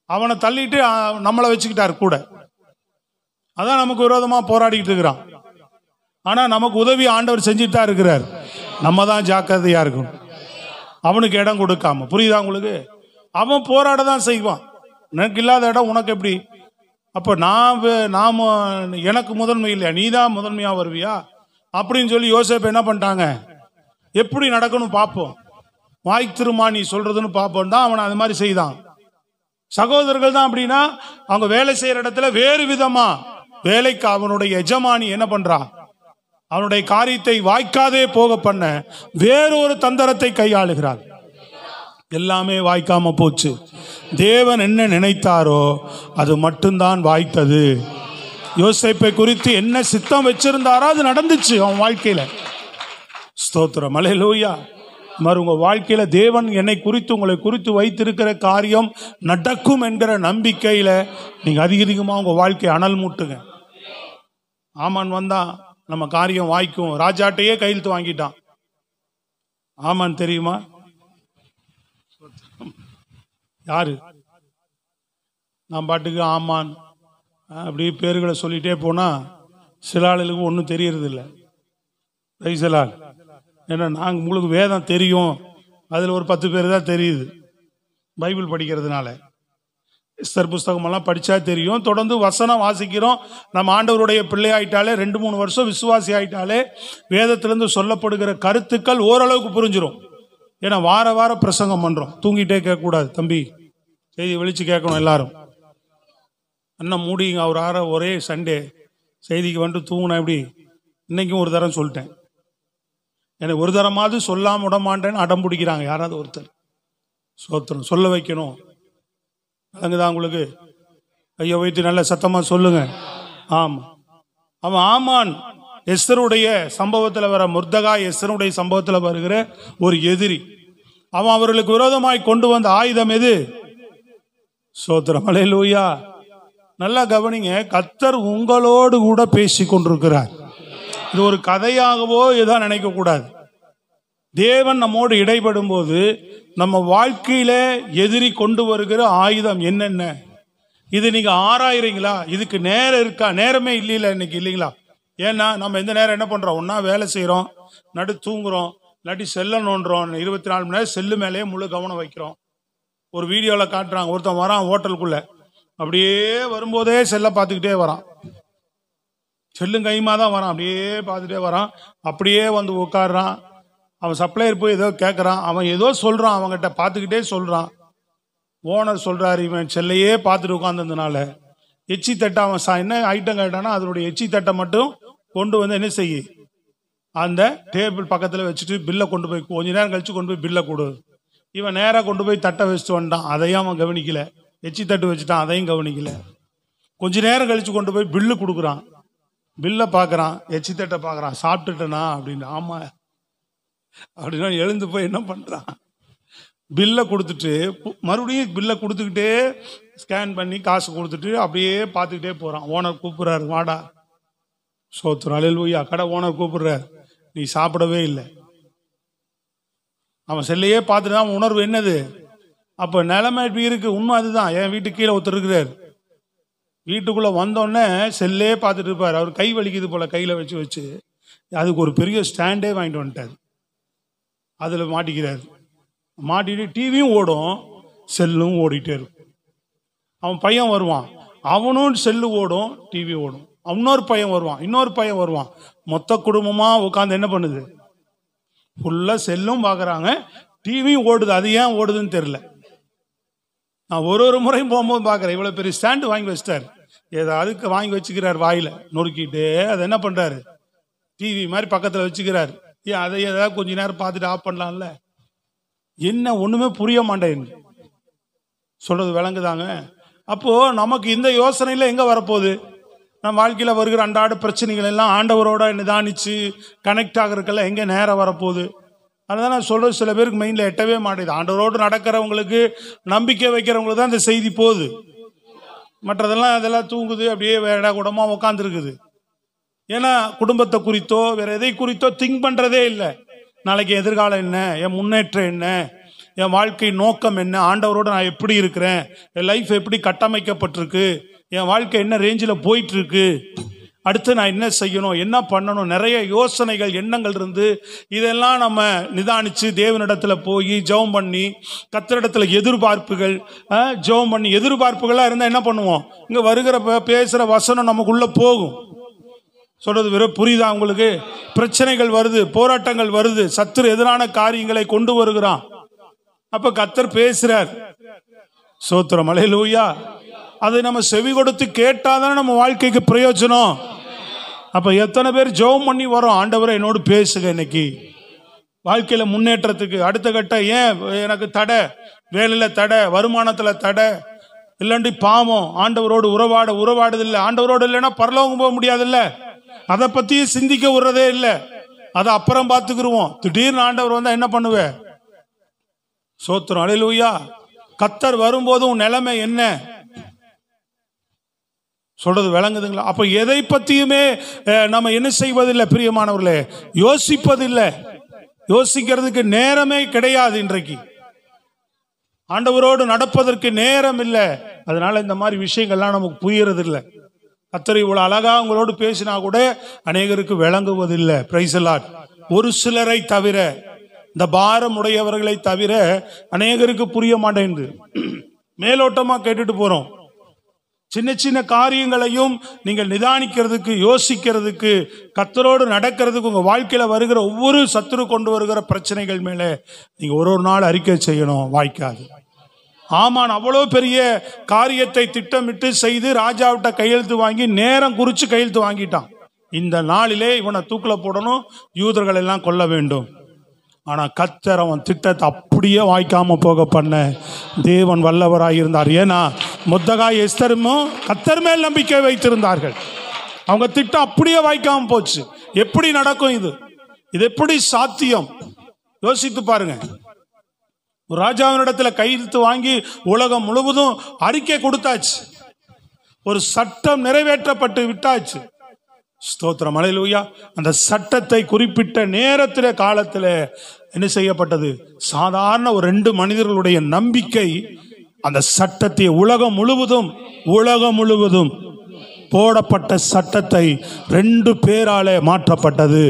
A: அவனை தள்ளிட்டு நம்மளை வச்சுக்கிட்டார் கூட. அதான் நமக்கு விரோதமா போராடிட்டு இருக்கிறான். ஆனா நமக்கு உதவி ஆண்டவர் செஞ்சுட்டு தான் இருக்கிறார். நம்ம தான் ஜாக்கிரதையா இருக்கணும், அவனுக்கு இடம் கொடுக்காம. புரியுதா உங்களுக்கு? அவன் போராட தான் செய்வான். எனக்கு இல்லாத இடம் உனக்கு எப்படி? அப்ப நாம எனக்கு முதன்மை இல்லையா, நீ தான் முதன்மையா வருவியா அப்படின்னு சொல்லி யோசேப்பு என்ன பண்ணிட்டாங்க, எப்படி நடக்கணும் பார்ப்போம், வாய் திருமா நீ சொல்றதுன்னு பார்ப்போம் தான் அவனை அது மாதிரி செய்தான். சகோதரர்கள் தான் அப்படின்னா அவங்க வேலை செய்யற இடத்துல வேறு விதமா வேலைக்கு அவனுடைய எஜமானி என்ன பண்றா, அவனுடைய காரியத்தை வாய்க்காதே போக பண்ண வேறொரு தந்திரத்தை கையாளுகிறார். எல்லாமே வாய்க்காம போச்சு. தேவன் என்ன நினைத்தாரோ அது மட்டும்தான் வாய்த்தது. யோசேப்பை குறித்து என்ன சித்தம் வச்சிருந்தாரோ அது நடந்துச்சு அவன் வாழ்க்கையில. ஸ்தோத்திரம், அல்லேலூயா. மாதிரி உங்கள் வாழ்க்கையில் தேவன் என்னை குறித்து உங்களை குறித்து வைத்திருக்கிற காரியம் நடக்கும் என்கிற நம்பிக்கையில் நீங்கள் அதிகமாக உங்கள் வாழ்க்கையை அனல் மூட்டுங்க. ஆமான் வந்தான், நம்ம காரியம் வாய்க்கும். ராஜாட்டையே கையெழுத்து வாங்கிட்டான். ஆமான் தெரியுமா யாரு? நான் பாட்டுக்கு ஆமான் அப்படி பேர்களை சொல்லிகிட்டே போனால் சில ஆளுகளுக்கு ஒன்றும் தெரியறதில்லை. ரைசலால் ஏன்னா நாங்கள் உங்களுக்கு வேதம் தெரியும், அதில் ஒரு 10 பேர் தான் தெரியுது பைபிள் படிக்கிறதுனால. எஸ்தர் புஸ்தகமெல்லாம் படித்தா தெரியும். தொடர்ந்து வசனம் வாசிக்கிறோம். நம்ம ஆண்டவருடைய பிள்ளை ஆயிட்டாலே 2-3 வருஷம் விசுவாசி ஆயிட்டாலே வேதத்திலேருந்து சொல்லப்படுகிற கருத்துக்கள் ஓரளவுக்கு புரிஞ்சிடும். ஏன்னா வார வாரம் பிரசங்கம் பண்ணுறோம். தூங்கிட்டே கேட்கக்கூடாது தம்பி, செய்தி வெளிச்சு கேட்கணும் எல்லாரும். அண்ணன் மூடிங்க அவர் ஒரே சண்டே செய்திக்கு வந்துட்டு தூங்கினா எப்படி? இன்றைக்கும் ஒரு தரம் சொல்லிட்டேன். எனக்கு ஒரு தரமாவது சொல்லாமல் விடமாட்டேன்னு அடம் பிடிக்கிறாங்க யாராவது ஒருத்தர். சோத்திரம், சொல்ல வைக்கணும். அதுங்கதான் உங்களுக்கு ஐயோ வைத்து நல்ல சத்தமாக சொல்லுங்க. ஆமாம், அவன் ஆமான் எஸ்தருடைய சம்பவத்தில் வர முர்தகாய் எஸ்தருடைய சம்பவத்தில் வருகிற ஒரு எதிரி. அவன் அவர்களுக்கு விரோதமாய் கொண்டு வந்த ஆயுதம் எது? சோத்திரம், அல்லேலூயா. நல்லா கவனிங்க, கர்த்தர் உங்களோடு கூட பேசி கொண்டிருக்கிறார். இது ஒரு கதையாகவோ இதான் நினைக்க கூடாது. தேவன் நம்மோடு இடைப்படும் போது நம்ம வாழ்க்கையில எதிரி கொண்டு வருகிற ஆயுதம் என்னென்ன, இது நீங்க ஆராயிறீங்களா? இதுக்கு நேரம் இருக்கா? நேரமே இல்லையில இன்னைக்கு, இல்லைங்களா? ஏன்னா நம்ம எந்த நேரம் என்ன பண்றோம்? ஒன்னா வேலை செய்யறோம், நடு தூங்குறோம், இல்லாட்டி செல்ல நோண்டுறோம். 24 மணி நேரம் செல்லு மேலேயே முழு கவனம் வைக்கிறோம். ஒரு வீடியோவில் காட்டுறாங்க, ஒருத்தன் வரான் ஹோட்டலுக்குள்ள, அப்படியே வரும்போதே செல்லை பார்த்துக்கிட்டே வரான். செல்லும் கைமா தான் வரான், அப்படியே பார்த்துட்டே வரான். அப்படியே வந்து உட்காடுறான். அவன் சப்ளையர் போய் ஏதோ கேட்குறான், அவன் ஏதோ சொல்கிறான், அவங்ககிட்ட பார்த்துக்கிட்டே சொல்கிறான். ஓனர் சொல்கிறாரு, இவன் செல்லையே பார்த்துட்டு உட்காந்துருந்தனால எச்சி தட்டை அவன் என்ன ஐட்டம் கேட்டானா அதனுடைய எச்சி தட்டை மட்டும் கொண்டு வந்து என்ன செய்ய அந்த டேபிள் பக்கத்தில் வச்சுட்டு பில்லை கொண்டு போய் கொஞ்ச நேரம் கழிச்சு கொண்டு போய் பில்லை கொடு. இவன் நேராக கொண்டு போய் தட்டை வச்சுட்டு வந்துட்டான். அதையும் அவன் கவனிக்கல. எச்சி தட்டு வச்சுட்டான், அதையும் கவனிக்கல. கொஞ்ச நேரம் கழிச்சு கொண்டு போய் பில்லு கொடுக்குறான். பில்லை பார்க்குறான், எச்சி தட்டை பார்க்குறான். சாப்பிட்டுட்டேனா அப்படின்னு. ஆமாம் அப்படின்னா எழுந்து போய் என்ன பண்ணுறான், பில்லை கொடுத்துட்டு மறுபடியும் பில்லை கொடுத்துக்கிட்டே ஸ்கேன் பண்ணி காசு கொடுத்துட்டு அப்படியே பார்த்துக்கிட்டே போகிறான். ஓனர் கூப்பிட்றாரு, வாடா. சோத்திரம், அல்லேலூயா. கடை ஓனர் கூப்பிடுறாரு, நீ சாப்பிடவே இல்லை. அவன் செல்லையே பார்த்துட்டு தான் உணர்வு என்னது? அப்போ நிலைமை இப்படி இருக்கு. உண்மை அதுதான். என் வீட்டுக்கு கீழே ஒருத்தர் இருக்கிறார். வீட்டுக்குள்ளே வந்தோடனே செல்லே பார்த்துட்டு இருப்பார். அவர் கை வலிக்குது போல், கையில் வச்சு வச்சு அதுக்கு ஒரு பெரிய ஸ்டாண்டே வாங்கிட்டு வந்துட்டார். அதில் மாட்டிக்கிறார். மாட்டிட்டு டிவியும் ஓடும், செல்லும் ஓடிட்டே இருக்கும். அவன் பையன் வருவான், அவனும் செல்லு ஓடும், டிவி ஓடும். இன்னொரு பையன் வருவான், இன்னொரு பையன் வருவான். மொத்த குடும்பமாக உட்காந்து என்ன பண்ணுது? ஃபுல்லாக செல்லும் பார்க்குறாங்க, டிவியும் ஓடுது. அது ஏன் ஓடுதுன்னு தெரில. நான் ஒரு முறையும் போகும்போது பார்க்குறேன், இவ்வளோ பெரிய ஸ்டாண்டு வாங்கி வச்சிட்டார். அதுக்கு வாங்கி வச்சுக்கிறார், வாயில் நொறுக்கிட்டு. அதை என்ன பண்ணுறாரு? டிவி மாதிரி பக்கத்தில் வச்சுக்கிறார். ஏன் அதை ஏதாவது கொஞ்ச நேரம் பார்த்துட்டு ஆஃப் பண்ணலாம்ல? என்ன ஒன்றுமே புரிய மாட்டேன்னு சொல்கிறது விளங்குதாங்க. அப்போது நமக்கு இந்த யோசனையில் எங்கே வரப்போகுது? நம்ம வாழ்க்கையில் வருகிற அன்றாட பிரச்சனைகள் எல்லாம் ஆண்டவரோட நிதானித்து கனெக்ட் ஆகிறதுக்கெல்லாம் எங்கே நேரம் வரப்போகுது? அதுதான் நான் சொல்கிறது, சில பேருக்கு மைண்டில் எட்டவே மாட்டேது. ஆண்டவரோடு நடக்கிறவங்களுக்கு, நம்பிக்கை வைக்கிறவங்களுக்கு தான் இந்த செய்தி போகுது. மற்றதெல்லாம் அதெல்லாம் தூங்குது, அப்படியே வேடா கூடமாக உட்காந்துருக்குது. ஏன்னா குடும்பத்தை குறித்தோ வேற எதை குறித்தோ திங்க் பண்ணுறதே இல்லை. நாளைக்கு எதிர்காலம் என்ன, என் முன்னேற்றம் என்ன, என் வாழ்க்கை நோக்கம் என்ன, ஆண்டவரோடு நான் எப்படி இருக்கிறேன், என் லைஃப் எப்படி கட்டமைக்கப்பட்டிருக்கு, என் வாழ்க்கை என்ன ரேஞ்சில் போயிட்டுருக்கு, அடுத்து நான் என்ன செய்யணும், என்ன பண்ணணும், நிறைய யோசனைகள் எண்ணங்கள் இருந்து இதெல்லாம் நம்ம நிதானித்து தேவனிடத்தில் போய் ஜெபம் பண்ணி, கர்த்தரிடத்தில் எதிர்பார்ப்புகள் ஜெபம் பண்ணி, எதிர்பார்ப்புகளாக இருந்தால் என்ன பண்ணுவோம்? இங்கே வருகிற பேசுகிற வசனம் நமக்குள்ளே போகும். சொல்றது வெறும் புரியுதா உங்களுக்கு? பிரச்சனைகள் வருது, போராட்டங்கள் வருது, சத்துரு எதிரான காரியங்களை கொண்டு வருகிறான். அப்ப கர்த்தர் பேசுறார். சோத்திரம், அல்லேலூயா. அதை நம்ம செவி கொடுத்து கேட்டாதானே நம்ம வாழ்க்கைக்கு பிரயோஜனம். அப்ப எத்தனை பேர் ஜெபம் பண்ணி வரோம், ஆண்டவரே என்னோடு பேசுங்க, இன்னைக்கு வாழ்க்கையில முன்னேற்றத்துக்கு அடுத்த கட்ட. ஏன் எனக்கு தடை, வேலையில தடை, வருமானத்துல தடை, இல்லாண்டி பாவம் ஆண்டவரோடு உறவாடுதில்லை. ஆண்டவரோடு இல்லைன்னா பரலோகம் போக முடியாதுல்ல. அதை பத்தியும் சிந்திக்க விடுறதே இல்லை. அதை அப்புறம் பார்த்துக்கிருவோம். திடீர்னு ஆண்டவர் வந்தா என்ன பண்ணுவேன்? சோத்திரம். அல்லேலூயா. கர்த்தர் வரும்போது உன் நிலைமை என்ன? சொல்றது விளங்குதுங்களா? அப்ப எதை பத்தியுமே நம்ம என்ன செய்வதில்லை பிரியமானவர்களே, யோசிப்பதில்லை. யோசிக்கிறதுக்கு நேரமே கிடையாது. இன்றைக்கு ஆண்டவரோடு நடப்பதற்கு நேரம் இல்லை. அதனால இந்த மாதிரி விஷயங்கள்லாம் நமக்கு புரியறது இல்லை. கர்த்தர் இவ்வளவு அழகா உங்களோடு பேசினா கூட அநேகருக்கு விளங்குவதில்லை. Price the Lord. ஒரு சிலரை தவிர, இந்த பாரம் உடையவர்களை தவிர அநேகருக்கு புரிய மாட்டேங்குது. மேலோட்டமா கேட்டுட்டு போறோம். சின்ன சின்ன காரியங்களையும் நீங்கள் நிதானிக்கிறதுக்கு, யோசிக்கிறதுக்கு, கர்த்தரோடு நடக்கிறதுக்கு, உங்க வாழ்க்கையில வருகிற ஒவ்வொரு சத்துரு கொண்டு வருகிற பிரச்சனைகள் மேல நீங்க ஒரு நாள் அறிக்கை செய்யணும். வாய்க்காது. ஆமான் அவ்வளோ பெரிய காரியத்தை திட்டமிட்டு செய்து ராஜாவிட்ட கையெழுத்து வாங்கி நேரம் குறிச்சு கையெழுத்து வாங்கிட்டான். இந்த நாளிலே இவனை தூக்கில போடணும், யூதர்கள் எல்லாம் கொல்ல வேண்டும். ஆனா கர்த்தர் அவன் திட்டத்தை அப்படியே வாய்க்காம போக பண்ண தேவன் வல்லவராயிருந்தார். ஏன்னா மொர்தெகாய் எஸ்தரும் கர்த்தர் மேல் நம்பிக்கை வைத்திருந்தார்கள். அவங்க திட்டம் அப்படியே வாய்க்காம போச்சு. எப்படி நடக்கும் இது? இது எப்படி சாத்தியம்? யோசித்து பாருங்க. ஒரு ராஜாவினிடத்துல கையெழுத்து வாங்கி உலகம் முழுவதும் அறிக்கை கொடுத்தாச்சு. ஒரு சட்டம் நிறைவேற்றப்பட்டு விட்டாச்சு. ஸ்தோத்திரம். அல்லேலூயா. அந்த சட்டத்தை குறிப்பிட்ட நேரத்திலே காலத்தில் என்ன செய்யப்பட்டது? சாதாரண ஒரு 2 மனிதர்களுடைய நம்பிக்கை அந்த சட்டத்தை உலகம் முழுவதும் போடப்பட்ட சட்டத்தை 2 பேராலே மாற்றப்பட்டது.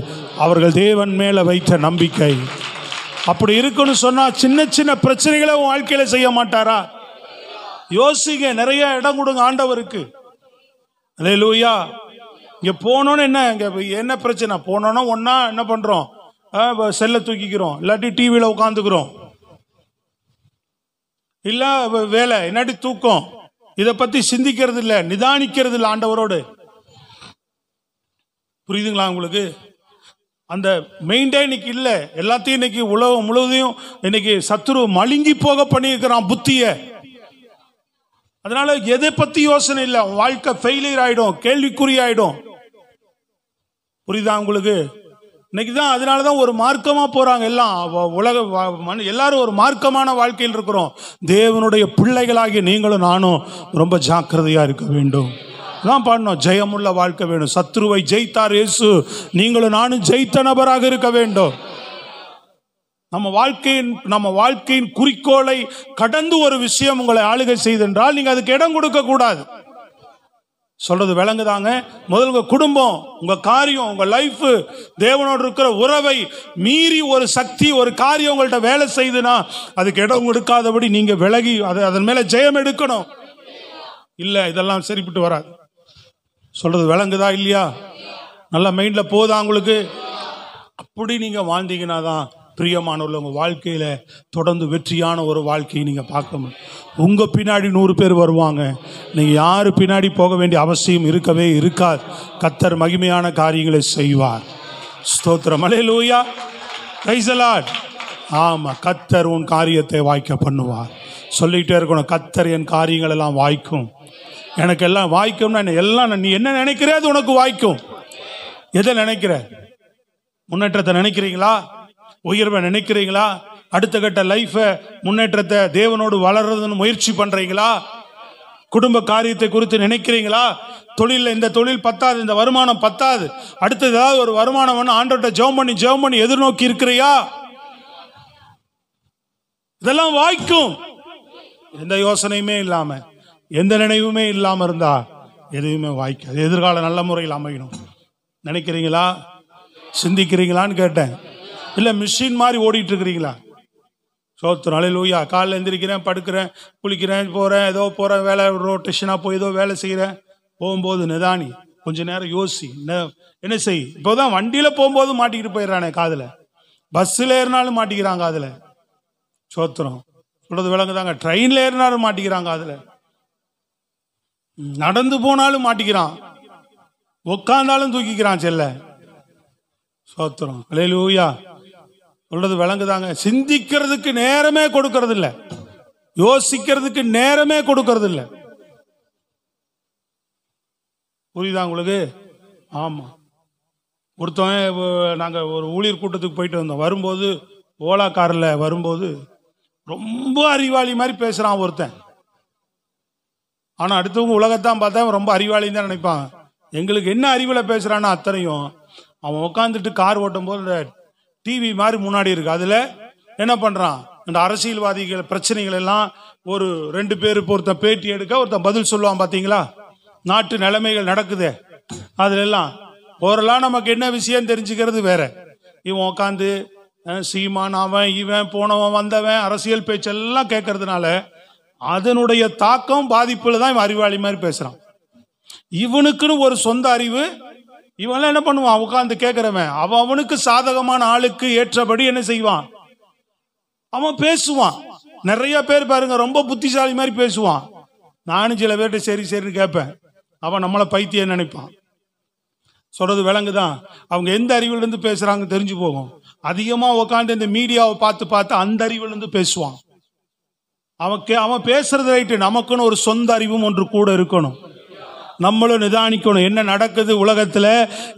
A: அவர்கள் தேவன் மேல வைத்த நம்பிக்கை. அப்படி இருக்குன்னு சொன்னா சின்ன சின்ன பிரச்சனைகளை உன் வாழ்க்கையில செய்ய மாட்டாரா? யோசிங்க. நிறைய இடம் கொடுங்க ஆண்டவருக்கு. அல்லேலூயா. இங்க போனோன்னு என்ன பிரச்சனை? போனோன்னா ஒன்னா என்ன பண்றோம்? செல்ல தூக்கிக்கிறோம், இல்லாட்டி டிவியில உட்காந்துக்கிறோம், இல்ல வேலை, இல்லாட்டி தூக்கம். இதை பத்தி சிந்திக்கிறது இல்லை, நிதானிக்கிறது இல்லை ஆண்டவரோடு. புரியுதுங்களா உங்களுக்கு? அந்த மெயின்டே இன்னைக்கு இல்லை. எல்லாத்தையும் இன்னைக்கு உலகம் முழுவதையும் இன்னைக்கு சத்துரு மழுங்கி போக பண்ணியிருக்கிறான் புத்திய. அதனால எதை பத்தி யோசனை இல்லை. வாழ்க்கை ஃபெயிலியர் ஆயிடும், கேள்விக்குறி ஆயிடும். புரியுதா உங்களுக்கு? இன்னைக்கு தான் அதனாலதான் ஒரு மார்க்கமா போறாங்க எல்லாம். உலக எல்லாரும் ஒரு மார்க்கமான வாழ்க்கையில் இருக்கிறோம். தேவனுடைய பிள்ளைகளாகிய நீங்களும் நானும் ரொம்ப ஜாக்கிரதையா இருக்க வேண்டும். தான் பாடணும், ஜெயமுள்ள வாழ்க்கை வேணும். சத்ருவை ஜெயித்தார் இயேசு, நீங்களும் நானும் ஜெயித்த நபராக இருக்க வேண்டும். நம்ம வாழ்க்கையின் குறிக்கோளை கடந்து ஒரு விஷயம் உங்களை ஆளுகை செய்தென்றால் நீங்க அதுக்கு இடம் கொடுக்க கூடாது. சொல்றது விளங்குதாங்க? முதல் உங்க குடும்பம், உங்க காரியம், உங்க லைஃப், தேவனோடு இருக்கிற உறவை மீறி ஒரு சக்தி, ஒரு காரியம் உங்கள்கிட்ட வேலை செய்யுதுன்னா அதுக்கு இடம் கொடுக்காதபடி நீங்க விலகி அதன் மேல ஜெயம் எடுக்கணும். இல்ல இதெல்லாம் சரிப்பட்டு வராது. சொல்றது விளங்குதா இல்லையா? நல்லா மைண்ட்ல போதா உங்களுக்கு? அப்படி நீங்க வாழ்ந்தீங்கன்னா தான் பிரியமானவர்கள் உங்க வாழ்க்கையில தொடர்ந்து வெற்றியான ஒரு வாழ்க்கையை நீங்க பார்க்க முடியும். உங்க பின்னாடி 100 பேர் வருவாங்க. நீங்க யாரு பின்னாடி போக வேண்டிய அவசியம் இருக்கவே இருக்காது. கர்த்தர் மகிமையான காரியங்களை செய்வார். ஸ்தோத்திரம். அல்லேலூயா. Praise the Lord. ஆமா, கர்த்தர் உன் காரியத்தை வாய்க்க பண்ணுவார். சொல்லிட்டே இருக்கணும், கர்த்தர் என் காரியங்கள் எல்லாம் வாய்க்கும். எனக்கு எல்லாம் வாய்க்கும்னா எல்லாம் நீ என்ன நினைக்கிற அது உனக்கு வாய்க்கும். எதை நினைக்கிற? முன்னேற்றத்தை நினைக்கிறீங்களா? உயர்வை நினைக்கிறீங்களா? அடுத்த கட்ட லைஃப முன்னேற்றத்தை தேவனோடு வளர்றதுன்னு முயற்சி பண்றீங்களா? குடும்ப காரியத்தை குறித்து நினைக்கிறீங்களா? தொழில இந்த தொழில் பத்தாது, இந்த வருமானம் பத்தாது, அடுத்தது ஏதாவது ஒரு வருமானம் ஆண்டவர்கிட்ட ஜெபம் பண்ணி எதிர்நோக்கி இருக்கிறியா? இதெல்லாம் வாய்க்கும். எந்த யோசனையுமே இல்லாம, எந்த நினைவுமே இல்லாம இருந்தா எதுவுமே வாய்க்காது. எதிர்கால நல்ல முறையில் அமையணும் நினைக்கிறீங்களா? சிந்திக்கிறீங்களான்னு கேட்டேன். இல்ல மிஷின் மாதிரி ஓடிட்டு இருக்கிறீங்களா? சோத்திரம். அல்லேலூயா. காலைல எந்திரிக்கிறேன், படுக்கிறேன், குளிக்கிறேன், போறேன், ஏதோ போறேன், வேலை ரொட்டேஷனா போய் ஏதோ வேலை செய்யறேன். போகும்போது நிதானி, கொஞ்ச நேரம் யோசி, என்ன செய். இப்போதான் வண்டியில போகும்போது மாட்டிக்கிட்டு போயிடுறானே காதுல, பஸ்ல ஏறினாலும் மாட்டிக்கிறாங்க அதுல. சோத்திரம். சொல்றது விளங்குதாங்க? ட்ரெயின்ல ஏறினாலும் மாட்டிக்கிறாங்க அதுல, நடந்து போனாலும் மாட்டிக்கிறான், உட்கார்ந்தாலும் தூக்கிக்கிறான் செல்ல. சோத்திரம். அல்லேலூயா. சொல்றது விளங்குதாங்க? சிந்திக்கிறதுக்கு நேரமே கொடுக்கறது இல்லை, யோசிக்கிறதுக்கு நேரமே கொடுக்கறது இல்லை. புரியுதா உங்களுக்கு? ஆமாம். ஒருத்தவன் நாங்கள் ஒரு ஊழியர் கூட்டத்துக்கு போயிட்டு வந்தோம். வரும்போது ஓலா காரில் வரும்போது ரொம்ப அறிவாளி மாதிரி பேசுகிறான் ஒருத்தன். ஆனால் அடுத்தவங்க உலகத்தான் பார்த்தா ரொம்ப அறிவாளின்னு தான் நினைப்பாங்க. எங்களுக்கு என்ன அறிவில் பேசுகிறான்னு அத்தனையும் அவன் உட்காந்துட்டு கார் ஓட்டும் போது இந்த டிவி மாதிரி முன்னாடி இருக்கு. அதில் என்ன பண்ணுறான், இந்த அரசியல்வாதிகள் பிரச்சனைகள் எல்லாம் ஒரு 2 பேர் ஒருத்தன் பேட்டி எடுக்க ஒருத்தன் பதில் சொல்லுவான். பார்த்தீங்களா, நாட்டு நிலைமைகள் நடக்குது. அதுல எல்லாம் ஓரளவு நமக்கு என்ன விஷயம் தெரிஞ்சுக்கிறது வேற. இவன் உட்காந்து சீமான் அவன் இவன் போனவன் வந்தவன் அரசியல் பேச்செல்லாம் கேட்கறதுனால அதனுடைய தாக்கம் பாதிப்புல தான் இவன் அறிவாளி மாதிரி பேசுறான். இவனுக்குன்னு ஒரு சொந்த அறிவு. இவன்லாம் என்ன பண்ணுவான், உட்காந்து கேட்கிறவன் அவனுக்கு சாதகமான ஆளுக்கு ஏற்றபடி என்ன செய்வான், அவன் பேசுவான். நிறைய பேர் பாருங்க ரொம்ப புத்திசாலி மாதிரி பேசுவான். நானும் சில பேர்கிட்ட சரி சரின்னு கேட்பேன். அவன் நம்மளை பைத்தியம் நினைப்பான். சொல்றது விளங்குதான். அவங்க எந்த அறிவுல இருந்து பேசுறாங்க தெரிஞ்சு போகும். அதிகமா உட்காந்து இந்த மீடியாவை பார்த்து பார்த்து அந்த அறிவுல இருந்து பேசுவான். அவன் பேசுறது ரைட்டு. நமக்குன்னு ஒரு சொந்த அறிவும் ஒன்று கூட இருக்கணும். நம்மளும் நிதானிக்கணும். என்ன நடக்குது உலகத்துல,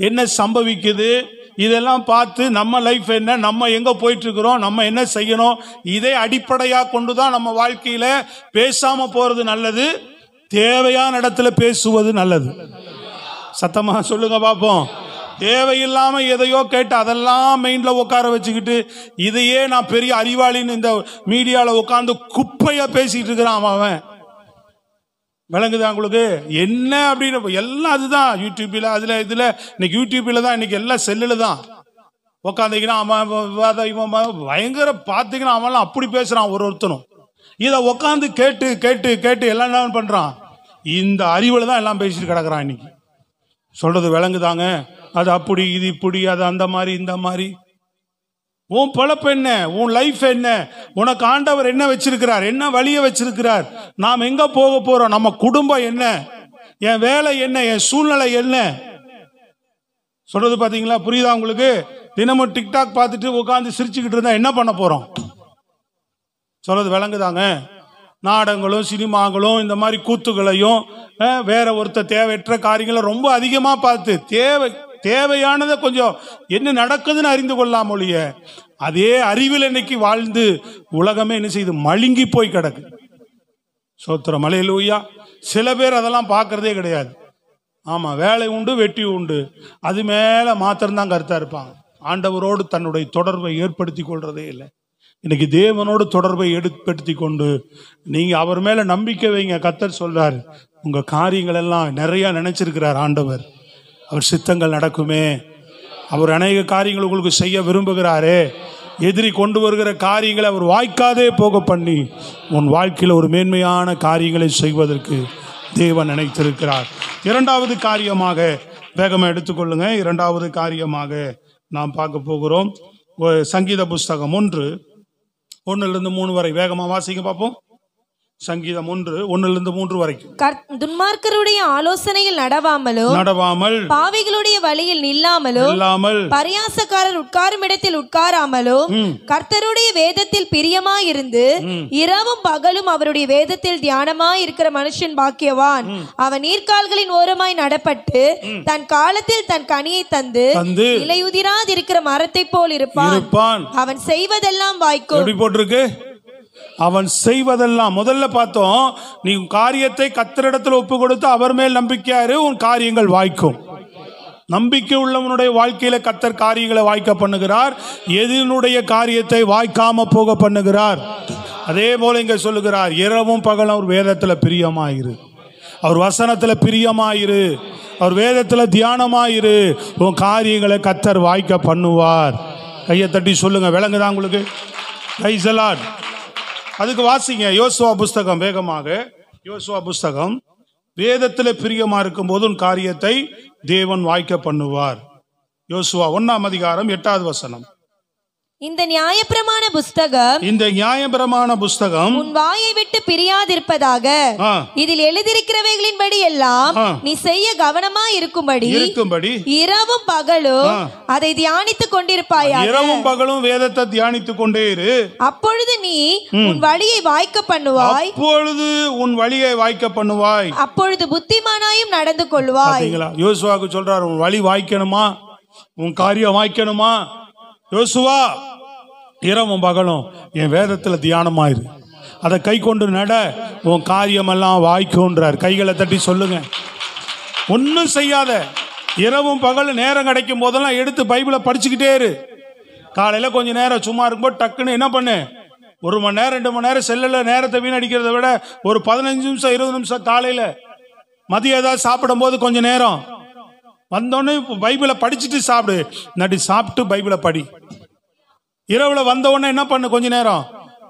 A: என்ன சம்பவிக்குது, இதெல்லாம் பார்த்து நம்ம லைஃப் என்ன, நம்ம எங்க போயிட்டு இருக்கிறோம், நம்ம என்ன செய்யணும், இதை அடிப்படையா கொண்டுதான் நம்ம வாழ்க்கையில பேசாம போறது நல்லது, தேவையான இடத்துல பேசுவது நல்லது. சத்தமா சொல்லுங்க பாப்போம். தேவையில்லாம எதையோ கேட்டு அதெல்லாம் மைண்ட்ல உட்கார வச்சுக்கிட்டு இதையே நான் பெரிய அறிவாளின்னு இந்த மீடியால உட்கார்ந்து குப்பையா பேசிட்டு இருக்கிறான் அவன். விளங்குதா உங்களுக்கு? என்ன அப்படின்னு எல்லாம் அதுதான் யூடியூப்ல அதுல இதுல. இன்னைக்கு யூடியூப்ல தான், இன்னைக்கு எல்லாம் செல்லுல தான் உட்காந்துக்கினா அவன் பயங்கர பாத்தீங்கன்னா அவன்லாம் அப்படி பேசுறான். ஒருத்தனும் இதை உட்காந்து கேட்டு கேட்டு கேட்டு எல்லாம் என்ன பண்றான், இந்த அறிவுல தான் எல்லாம் பேசிட்டு கிடக்குறான். இன்னைக்கு சொல்றது விளங்குதாங்க? அது அப்படி இது இப்படி, அது அந்த மாதிரி இந்த மாதிரி. உன் பொழப்பு என்ன, உன் லைஃப் என்ன, உனக்கு ஆண்டவர் என்ன வச்சிருக்கிறார், என்ன வழிய வச்சிருக்கிறார், நாம் எங்க போக போறோம், நம்ம குடும்பம் என்ன, என் வேலை என்ன, என் சூழ்நிலை என்ன. சொல்றது பாத்தீங்களா? புரியுதா உங்களுக்கு? தினமும் டிக்டாக் பார்த்துட்டு உட்காந்து சிரிச்சுக்கிட்டு இருந்தா என்ன பண்ண போறோம்? சொல்றது விளங்குதாங்க? நாடகங்களும் சினிமாங்களும் இந்த மாதிரி கூத்துகளையும் வேற ஒருத்தர் தேவையற்ற காரியங்களை ரொம்ப அதிகமா பார்த்து தேவையானதை கொஞ்சம் என்ன நடக்குதுன்னு அறிந்து கொள்ளாம ஒழிய அதே அறிவில் இன்னைக்கு வாழ்ந்து உலகமே என்ன செய்து மழுங்கி போய் கிடக்கு. சோத்திரம் அல்லேலூயா. சில பேர் அதெல்லாம் பார்க்கறதே கிடையாது. ஆமா, வேலை உண்டு வெட்டி உண்டு, அது மேல மாத்திரம்தான் கருத்தா இருப்பாங்க. ஆண்டவரோடு தன்னுடைய தொடர்பை ஏற்படுத்தி கொள்றதே இல்லை. இன்னைக்கு தேவனோடு தொடர்பை ஏற்படுத்தி கொண்டு நீங்க அவர் மேல நம்பிக்கை வைங்க. கர்த்தர் சொல்றாரு, உங்க காரியங்கள் எல்லாம் நிறைய நினைச்சிருக்கிறார் ஆண்டவர். அவர் சித்தங்கள் நடக்குமே. அவர் அநேக காரியங்கள் உங்களுக்கு செய்ய விரும்புகிறாரே. எதிரி கொண்டு வருகிற காரியங்களை அவர் வாய்க்காதே போக பண்ணி உன் வாழ்க்கையில் ஒரு மேன்மையான காரியங்களை செய்வதற்கு தேவன் நினைத்திருக்கிறார். இரண்டாவது காரியமாக வேகமாக எடுத்துக்கொள்ளுங்க. இரண்டாவது காரியமாக நாம் பார்க்க போகிறோம் சங்கீத புஸ்தகம் 1:1-3 வரை. வேகமா வாசிங்க பார்ப்போம். சங்கீதம் 1:1-3 வரைக்கும்.
B: துன்மார்க்கருடைய ஆலோசனையில் நடவாமல் பாவிகளுடைய வழியில் நில்லாமல் பரியாசக்காரர் உட்காரும் இடத்தில் உட்காராமலும் கர்த்தருடைய வேதத்தில் பிரியமாயிருந்து இரவும் பகலும் அவருடைய வேதத்தில் தியானமாய் இருக்கிற மனுஷன் பாக்கியவான். அவன் நீர்க்கால்களின் ஓரமாய் நடப்பட்டு தன் காலத்தில் தன் கனியை தந்து இலையுதிராதிருக்கிற மரத்தை போல் இருப்பான். அவன் செய்வதெல்லாம் வாய்க்கும்.
A: எப்படி போட்டிருக்கு? அவன் செய்வதெல்லாம். முதல்ல பார்த்தோம், நீ காரியத்தை கர்த்தரிடத்தில் ஒப்பு கொடுத்து அவர் மேல் நம்பிக்கையாரு, உன் காரியங்கள் வாய்க்கும். நம்பிக்கை உள்ளவனுடைய வாழ்க்கையில கர்த்தர் காரியங்களை வாய்க்க பண்ணுகிறார். எதினுடைய காரியத்தை வாய்க்காம போக பண்ணுகிறார். அதே போல இங்க சொல்லுகிறார், இரவும் பகலும் அவர் வேதத்துல பிரியமாயிரு, அவர் வசனத்துல பிரியமாயிரு, அவர் வேதத்துல தியானமாயிரு, உன் காரியங்களை கர்த்தர் வாய்க்க பண்ணுவார். கையை தட்டி சொல்லுங்க. விளங்குதா உங்களுக்கு? Price the Lord. அதுக்கு வாசிங்க யோசுவா புஸ்தகம். வேகமாக யோசுவா புஸ்தகம். வேதத்தில் பிரியமா இருக்கும் போது உன் காரியத்தை தேவன் வாய்க்க பண்ணுவார். யோசுவா 1-ம் அதிகாரம் 8வது வசனம்.
B: இந்த நியாயப்பிரமாண புஸ்தகம்
A: உன்
B: வாயை விட்டு பிரியாதிருப்பதாக. இதில் எழுதியிருக்கிறவைகளின்படி எல்லாம் நீ செய்ய கவனமாய் இருக்கும்படி இரவும் பகலும் அதை தியானித்துக் கொண்டிருப்பாயாக.
A: இரவும் பகலும் வேதத்தை தியானித்துக் கொண்டே இரு.
B: அப்பொழுது நீ உன் வழியை வாய்க்க பண்ணுவாய். அப்பொழுது புத்திமானாயும் நடந்து கொள்வாய்.
A: யோசுவாவுக்கு சொல்றாரு, உன் வழி வாய்க்கணுமா, உன் காரியம் வாய்க்கணுமா, யோசுவா இரவும் பகலும் என் வேதத்துல தியானமாயிரு, அதை கை கொண்டு நட, உன் காரியமெல்லாம் வாய்க்கும்ன்றார். கைகளை தட்டி சொல்லுங்க. ஒன்றும் செய்யாத, இரவும் பகலும் நேரம் கிடைக்கும் போதெல்லாம் எடுத்து பைபிளை படிச்சுக்கிட்டே இரு. காலையில் கொஞ்சம் நேரம் சும்மா இருக்கும்போது டக்குன்னு என்ன பண்ணு, 1 மணி நேரம் 2 மணி நேரம் செல்லில் நேரத்தை வீணடிக்கிறத விட ஒரு 15 நிமிஷம் 20 நிமிஷம் காலையில் மதியம் ஏதாவது சாப்பிடும் போது கொஞ்சம் நேரம் வந்தோடனே பைபிளை படிச்சுட்டு சாப்பிடு. நடி சாப்பிட்டு பைபிளை படி. இரவுல வந்தோடனே என்ன பண்ணு, கொஞ்ச நேரம்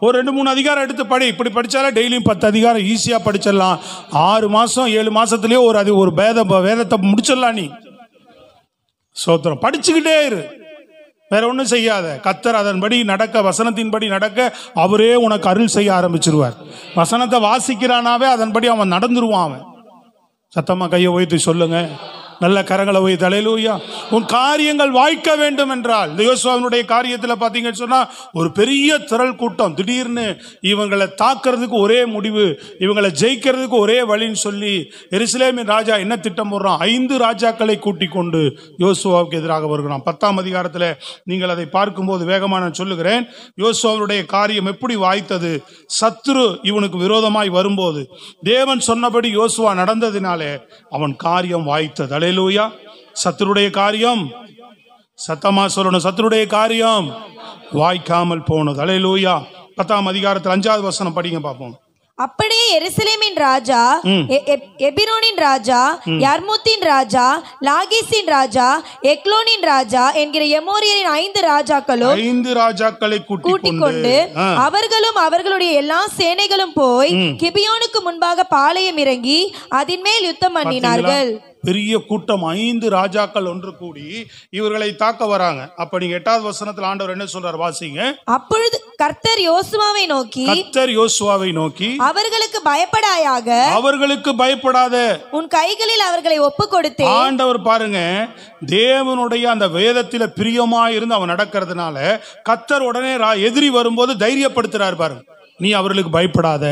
A: ஒரு 2-3 அதிகாரம் எடுத்து படி. இப்படி படிச்சாலே டெய்லியும் 10 அதிகாரம் ஈஸியா படிச்சிடலாம். 6 மாசம் 7 மாசத்துலயே ஒரு வேதத்தை முடிச்சிடலாம். நீ சோத்திரம் படிச்சுக்கிட்டே இரு, வேற ஒன்றும் செய்யாத. கர்த்தர் அதன்படி நடக்க, வசனத்தின்படி நடக்க அவரே உனக்கு அருள் செய்ய ஆரம்பிச்சிருவார். வசனத்தை வாசிக்கிறானாவே அதன்படி அவன் நடந்துருவான். அவன் சத்தமா கையை உயர்த்தி சொல்லுங்க, நல்ல கரங்களை உயர்த்தி அல்லேலூயா. உன் காரியங்கள் வாய்க்க வேண்டும் என்றால், இந்த யோசுவாவினுடைய காரியத்தில் பார்த்தீங்கன்னு சொன்னா ஒரு பெரிய திரள் கூட்டம் திடீர்னு இவங்களை தாக்குறதுக்கு ஒரே முடிவு, இவங்களை ஜெயிக்கிறதுக்கு ஒரே வழின்னு சொல்லி எருசலேமின் ராஜா என்ன திட்டம் போடுறான், 5 ராஜாக்களை கூட்டிக் கொண்டு யோசுவாவுக்கு எதிராக வருகிறான். 10ஆம் அதிகாரத்தில் நீங்கள் அதை பார்க்கும்போது வேகமாக நான் சொல்லுகிறேன். யோசுவாவுடைய காரியம் எப்படி வாய்த்தது, சத்துரு இவனுக்கு விரோதமாய் வரும்போது தேவன் சொன்னபடி யோசுவா நடந்ததினாலே அவன் காரியம் வாய்த்தது. அல்லேலூயா. சத்துருடைய காரியம், சத்தமா சொல்லணும், சத்துருடைய காரியம் வாய்க்காமல் போனது. அல்லேலூயா. 10ஆம் அதிகாரத்தில் 5வது வசனம் படிங்க பார்ப்போம்.
B: அப்படியே எருசலேமின் ராஜா, எபிரோனின் ராஜா, யர்மூத்தின் ராஜா, லாகீசின் ராஜா, எக்லோனின் ராஜா என்கிற எமோரியரின் 5 ராஜாக்களை கூட்டிக் கொண்டு அவர்களும் அவர்களுடைய எல்லா சேனைகளும் போய் கிபியோனுக்கு முன்பாக பாளையம் இறங்கி அதின் மேல் யுத்தம் பண்ணினார்கள்.
A: பெரிய கூட்டம் 5 ராஜாக்கள் ஒன்று கூடி இவர்களை தாக்க வராங்க. அப்ப நீங்க 8வது வசனத்தில் ஆண்டவர் என்ன சொல்றார், வாசிங்க.
B: அப்பொழுது கர்த்தர் யோசுவாவை நோக்கி அவர்களுக்கு பயப்படாத, உன் கைகளில் அவர்களை ஒப்பு கொடுத்தேன்.
A: ஆண்டவர் பாருங்க, தேவனுடைய அந்த வேதத்தில பிரியமா இருந்து அவன் நடக்கிறதுனால கர்த்தர் உடனே எதிரி வரும்போது தைரியப்படுத்துறார். பாருங்க, நீ அவர்களுக்கு பயப்படாத.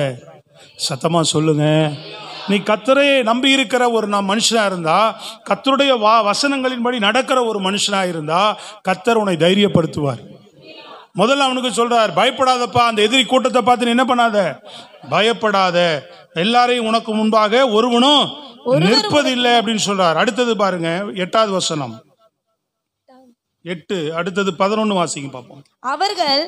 A: சத்தமா சொல்லுங்க. நீ கர்த்தரை நம்பி இருக்கிற ஒரு மனுஷனா இருந்தா, கர்த்தருடைய வசனங்களின்படி நடக்கிற ஒரு மனுஷனா இருந்தா கர்த்தர் உன்னை தைரியப்படுத்துவார். முதல்ல அவனுக்கு சொல்றார், பயப்படாதப்பா, அந்த எதிரி கூட்டத்தை பார்த்து என்ன பண்ணாத, பயப்படாத, எல்லாரையும் உனக்கு முன்பாக ஒருவனும் நிற்பதில்லை அப்படின்னு சொல்றார். அடுத்தது பாருங்க 8வது வசனம், 8 அடுத்தது 11 வாசிங்க பார்ப்போம்.
B: அவர்கள்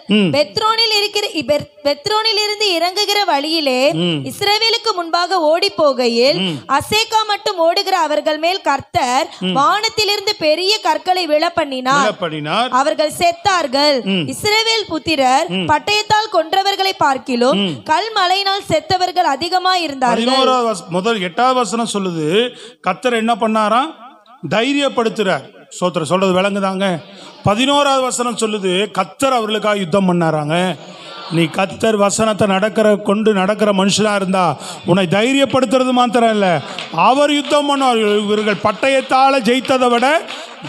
B: பெத்ரோனில் இருந்து இறங்குகிற வழியிலே இஸ்ரவேலுக்கு முன்பாக ஓடி போகையில் அசேக்கா மட்டும் ஓடுகிற அவர்கள் மேல் கர்த்தர் வானத்திலிருந்து பெரிய கற்களை விழ பண்ணினார். அவர்கள் செத்தார்கள். இஸ்ரவேல் புத்திரர் பட்டயத்தால் கொன்றவர்களை பார்க்கிலும் கல் மலையினால் செத்தவர்கள் அதிகமாக இருந்தார்கள்.
A: முதல் 8வது வசனம் சொல்லுது, கர்த்தர் என்ன பண்ணாராம், தைரியப்படுத்துறார். சோத்திர சொல்றது விளங்குதாங்க. 11வது வசனம் சொல்லுது, கர்த்தர் அவர்களுக்காக யுத்தம் பண்ணாராங்க. நீ கர்த்தர் வசனத்தை நடக்கிற மனுஷனா இருந்தா உன்னை தைரியப்படுத்துறது மாத்திரம் இல்ல, அவர் யுத்தம் பண்ணுவார். இவர்கள் பட்டயத்தால ஜெயித்ததை விட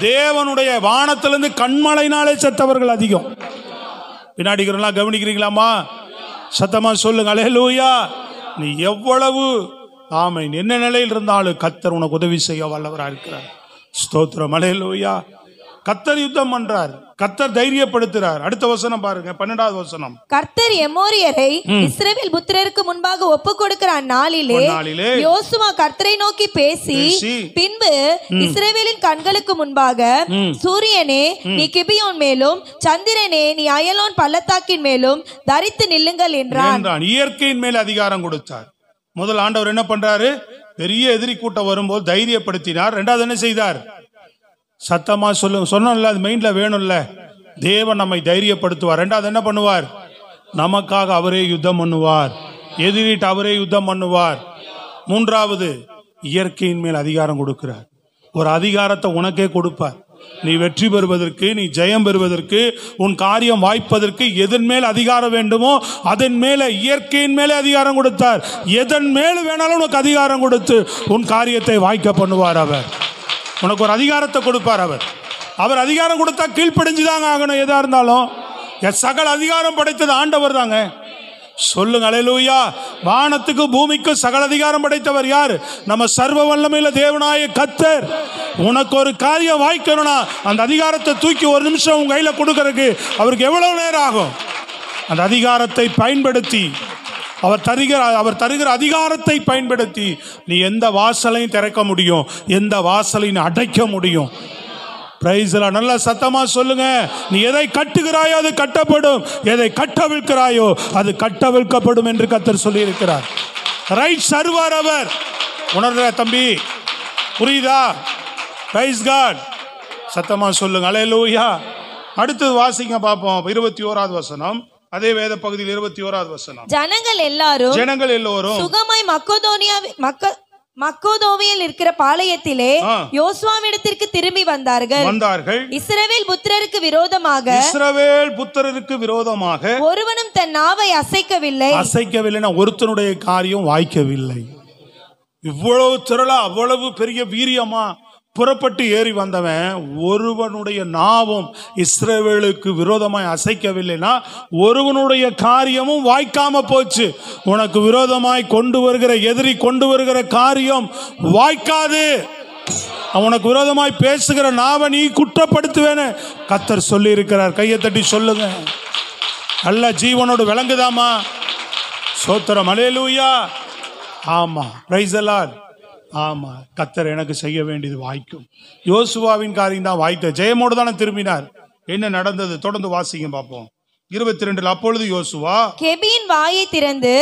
A: தேவனுடைய வானத்திலிருந்து கண்மலையினாலே செத்தவர்கள் அதிகம். பின்னாடிக்கிறவங்களா கவனிக்கிறீங்களாமா? சத்தமா சொல்லுங்க அல்லேலூயா. நீ எவ்வளவு ஆமென் என்ன நிலையில் இருந்தாலும் கர்த்தர் உனக்கு உதவி செய்ய வல்லவராக இருக்கிறார். ஸ்தோத்திரம் அல்லேலூயா. கர்த்தர் யுத்தம் பண்றார், கர்த்தர் தைரியப்படுத்துறார். அடுத்த வசனம் பாருங்க, 12வது வசனம்.
B: கர்த்தர் எமோரியரை இஸ்ரவேல் புத்திரருக்கு முன்பாக ஒப்பு கொடுக்கிற அந்நாளிலே யோசுவா கர்த்தரை நோக்கி பேசி பின்பு இஸ்ரவேலின் கண்களுக்கு முன்பாக, சூரியனே நீ கிபியோன் மேலும், சந்திரனே நீ அயலோன் பள்ளத்தாக்கின் மேலும் தரித்து நில்லுங்கள் என்றான்.
A: இயற்கையின் மேல் அதிகாரம் கொடுத்தார். முதல் ஆண்டவர் என்ன பண்றாரு, பெரிய எதிரி கூட்டம் வரும்போது தைரியப்படுத்தினார். 2வது என்ன செய்தார், சத்தமா சொல்லுங்க, சொன்னோம்ல, அது மைண்ட்ல வேணும்ல, தேவன் நம்மை தைரியப்படுத்துவார். 2வது என்ன பண்ணுவார், நமக்காக அவரே யுத்தம் பண்ணுவார், எதிரிட்டு அவரே யுத்தம் பண்ணுவார். 3வது இயற்கையின் மேல் அதிகாரம் கொடுக்கிறார். ஒரு அதிகாரத்தை உனக்கே கொடுப்பார். நீ வெற்றி பெறுவதற்கு, நீ ஜெயம் பெறுவதற்கு, உன் காரியம் வாய்ப்பதற்கு எதன் மேல் அதிகாரம் வேண்டுமோ அதன் மேலே, இயற்கையின் மேலே அதிகாரம் கொடுத்தார். எதன் மேல் வேணாலும் உனக்கு அதிகாரம் கொடுத்து உன் காரியத்தை வாய்க்க பண்ணுவார். அவர் உனக்கு ஒரு அதிகாரத்தை கொடுப்பார். அவர் அதிகாரம் கொடுத்தா கீழ்ப்படிஞ்சுதாங்க ஆகணும். எதா இருந்தாலும் சகல அதிகாரம் படைத்தது ஆண்டவர் தாங்க. சொல்லுங்க அல்லேலூயா. வானத்துக்கு பூமிக்கு சகல அதிகாரம் படைத்தவர் யார்? நம்ம சர்வ வல்லமையில தேவனாய கர்த்தர். உனக்கு ஒரு காரியம் வாய்க்கணும்னா அந்த அதிகாரத்தை தூக்கி ஒரு நிமிஷம் உங்க கையில கொடுக்கறதுக்கு அவருக்கு எவ்வளவு நேரம் ஆகும்? அந்த அதிகாரத்தை பயன்படுத்தி, அவர் தருகிற அதிகாரத்தை பயன்படுத்தி நீ எந்த வாசலையும் திறக்க முடியும், எந்த வாசலையும் அடைக்க முடியும். பிரைஸ் எல்லாம் நல்லா சத்தமா சொல்லுங்க. நீ எதை கட்டுகிறாயோ அது கட்டப்படும், எதை கட்டவிழ்க்கிறாயோ அது கட்டவிழ்க்கப்படும் என்று கர்த்தர் சொல்லி இருக்கிறார். ரைட் சர்வர் அவர். உணர்ற தம்பி, புரியுதா? Praise God. சத்தமா சொல்லுங்க அல்லேலூயா. அடுத்தது வாசிங்க பார்ப்போம். 21வது வசனம், அதே வேத பகுதியில் 21வது வசனம். ஜனங்கள் எல்லோரும்
B: சுகமாய் மக்கோதோவியில் இருக்கிற பாளையத்திலே யோசுவாவிடத்திற்கு திரும்பி வந்தார்கள். இஸ்ரவேல் புத்திரருக்கு விரோதமாக ஒருவனும் தன் நாவை அசைக்கவில்லை.
A: ஒருத்தனுடைய காரியம் வாய்க்கவில்லை. இவ்வளவு திரளா, அவ்வளவு பெரிய வீரியமா புறப்பட்டு ஏறி வந்தவன் ஒருவனுடைய நாவும் இஸ்ரவேலுக்கு விரோதமாய் அசைக்கவில்லைனா ஒருவனுடைய காரியமும் வாய்க்காம போச்சு. உனக்கு விரோதமாய் கொண்டு வருகிற எதிரி கொண்டு வருகிற காரியம் வாய்க்காது. உனக்கு விரோதமாய் பேசுகிற நாவை நீ குற்றப்படுத்துவேன்னு கர்த்தர் சொல்லி இருக்கிறார். கையை தட்டி சொல்லுங்க. நல்ல ஜீவனோடு விளங்குதாமா? சோத்திரம் அல்லேலூயா. ஆமா, பிரைஸ் தி லார்ட். ஆமா, கர்த்தர் எனக்கு செய்ய வேண்டியது வாய்க்கும். யோசுவாவின் காரியம் தான் வாய்த்த. ஜெயமோடு தானே திரும்பினார். என்ன நடந்தது? தொடர்ந்து வாசிங்க பார்ப்போம். 22 அப்பொழுது யோசுவா
B: கெபியின் வாயை திறந்து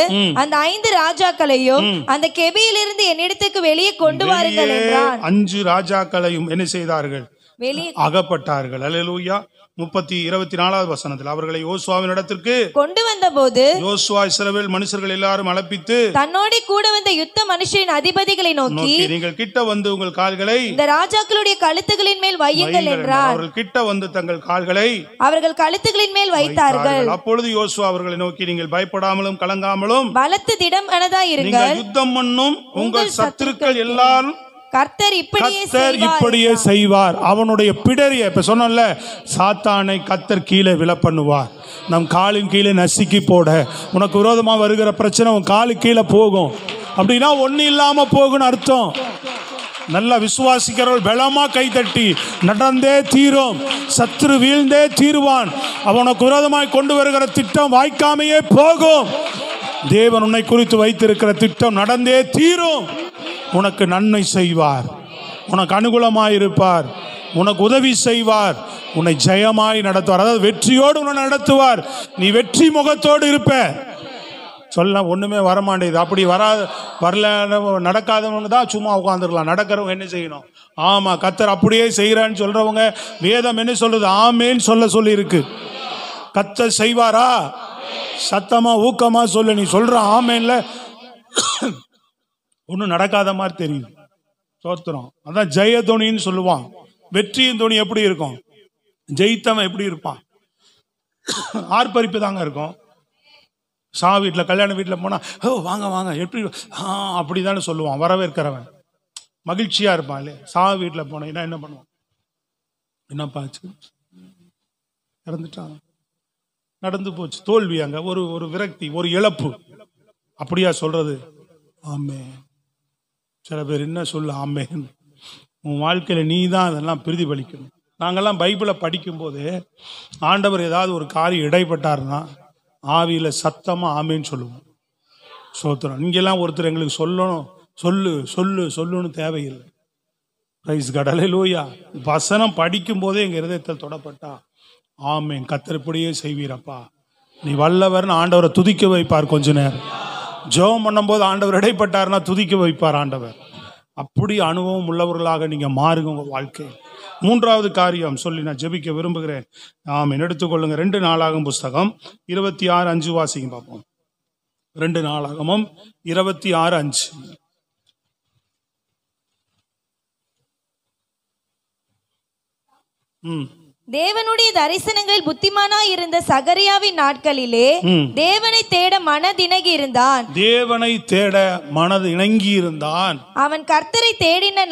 B: அந்த 5 ராஜாக்களையும் அந்த கெபியிலிருந்து என்னிடத்துக்கு வெளியே கொண்டு வாருங்கள் என்றான்.
A: 5 ராஜாக்களையும் என்ன செய்தார்கள்? வெளியே அகப்பட்டார்கள். அல்லேலூயா. 24வது வசனத்தில் அவர்களை யோசுவாவின் இடத்திற்கு
B: கொண்டு வந்தபோது
A: யோசுவா இஸ்ரவேல் மனுஷர்கள் எல்லாரும் அழைப்பித்து
B: தன்னோடு கூட வந்த யுத்த மனுஷரின் அதிபதிகளை நோக்கி,
A: நீங்கள் கிட்ட வந்து உங்கள் கால்களை
B: இந்த ராஜாக்களுடைய கழுத்துகளின் மேல் வையுங்கள் என்றார்.
A: அவர்கள் கிட்ட வந்து தங்கள் கால்களை
B: அவர்கள் கழுத்துகளின் மேல் வைத்தார்கள்.
A: அப்பொழுது யோசுவா அவர்களை நோக்கி, நீங்கள் பயப்படாமலும் கலங்காமலும்
B: பலத்து திடமனதாய் இருங்கள்.
A: யுத்தம் பண்ணும் உங்கள் சத்துருக்கள் எல்லாரும்
B: கர்த்தர்
A: இப்படியே செய்வார். அவனுடைய பிடரிய இப்ப சொன்னல, சாத்தானை கர்த்தர் கீழே விழ பண்ணுவார். நம் காலின் கீழே நசுக்கி போட. உனக்கு விரோதமா வருகிற பிரச்சனை உன் காலு கீழே போகும். அப்படின்னா ஒண்ணு இல்லாம போகுன்னு அர்த்தம். நல்லா விசுவாசிக்கிறவர்கள் பலமா கைதட்டி நடந்தே தீரும். சத்துரு வீழ்ந்தே தீருவான். அவனுக்கு விரோதமாய் கொண்டு வருகிற திட்டம் வாய்க்காமையே போகும். தேவன் உன்னை குறித்து வைத்திருக்கிற திட்டம் நடந்தே தீரும். உனக்கு நன்மை செய்வார், உனக்கு அனுகூலமாய் இருப்பார், உனக்கு உதவி செய்வார், உன்னை ஜெயமாய் நடத்துவார். அதாவது வெற்றியோடு உன்னை நடத்துவார். நீ வெற்றி முகத்தோடு இருப்ப. சொல்ல ஒண்ணுமே வரமாட்டேது. அப்படி வரல நடக்காதவங்க தான் சும்மா உட்காந்துருக்கலாம். நடக்கிறவங்க என்ன செய்யணும்? ஆமா, கர்த்தர் அப்படியே செய்யறான்னு சொல்றவங்க வேதம் என்ன சொல்றது? ஆமேன்னு சொல்லி இருக்கு. கர்த்தர் செய்வாரா? சத்தமா ஊக்கமா சொல்ல. நீ சொல்ற ஆமேன்ல ஒன்றும் நடக்காத மாதிரி தெரியுது. சோத்திரம். அதான் ஜெயதோனின்னு சொல்லுவான். வெற்றியின் தோனி எப்படி இருக்கும்? ஜெயித்தவன் எப்படி இருப்பான்? ஆர்ப்பரிப்பு தாங்க இருக்கும். வீட்டில் கல்யாண வீட்டில் போனால் ஓ வாங்க வாங்க எப்படி அப்படிதானே சொல்லுவான். வரவேற்கிறவன் மகிழ்ச்சியா இருப்பான் இல்லையா? வீட்டில் போனீங்கன்னா என்ன பண்ணுவான்? என்னப்பாச்சு, இறந்துட்டான், நடந்து போச்சு, தோல்வி, அங்க ஒரு விரக்தி, ஒரு இழப்பு. அப்படியா சொல்றது? ஆமே. சில பேர் என்ன சொல்ல ஆமேன். உன் வாழ்க்கையில நீ தான் அதெல்லாம் பிரதிபலிக்கணும். நாங்கெல்லாம் பைபிளை படிக்கும்போது ஆண்டவர் ஏதாவது ஒரு காரியம் இடைப்பட்டாருன்னா ஆவியில சத்தமா ஆமேன்னு சொல்லுவோம். சோத்திரம். நீங்கெல்லாம் ஒருத்தர் எங்களுக்கு சொல்லணும், சொல்லுன்னு தேவையில்லை. Praise God. அல்லேலூயா. வசனம் படிக்கும் போதே எங்க இருதயத்தில் தொடப்பட்டா ஆமேன், கர்த்தர் இப்படியே செய்வீரப்பா, நீ வல்லவர்னு ஆண்டவரை துதிக்க வைப்பார். கொஞ்ச நேரம் ஜெபம் பண்ணும்போது ஆண்டவர் இடைப்பட்டார்னா துதிக்க வைப்பார் ஆண்டவர். அப்படி அனுபவம் உள்ளவர்களாக நீங்க மாறுங்க உங்க வாழ்க்கை. 3வது காரியம் சொல்லி நான் ஜெபிக்க விரும்புகிறேன். ஆமென். எடுத்துக்கொள்ளுங்க. 2 நாளாகும் புஸ்தகம் 26:5 வாசிங்க பார்ப்போம். 2 நாளாகமும் 26:5.
B: தேவனுடைய தரிசனங்களில் புத்திமானாய் இருந்த சகரியாவின் நாட்களிலே தேவனை தேட மனதிணங்கி இருந்தான்.
A: தேவனை தேட மனது இணங்கி இருந்தான்.
B: அவன் கர்த்தரை தேடின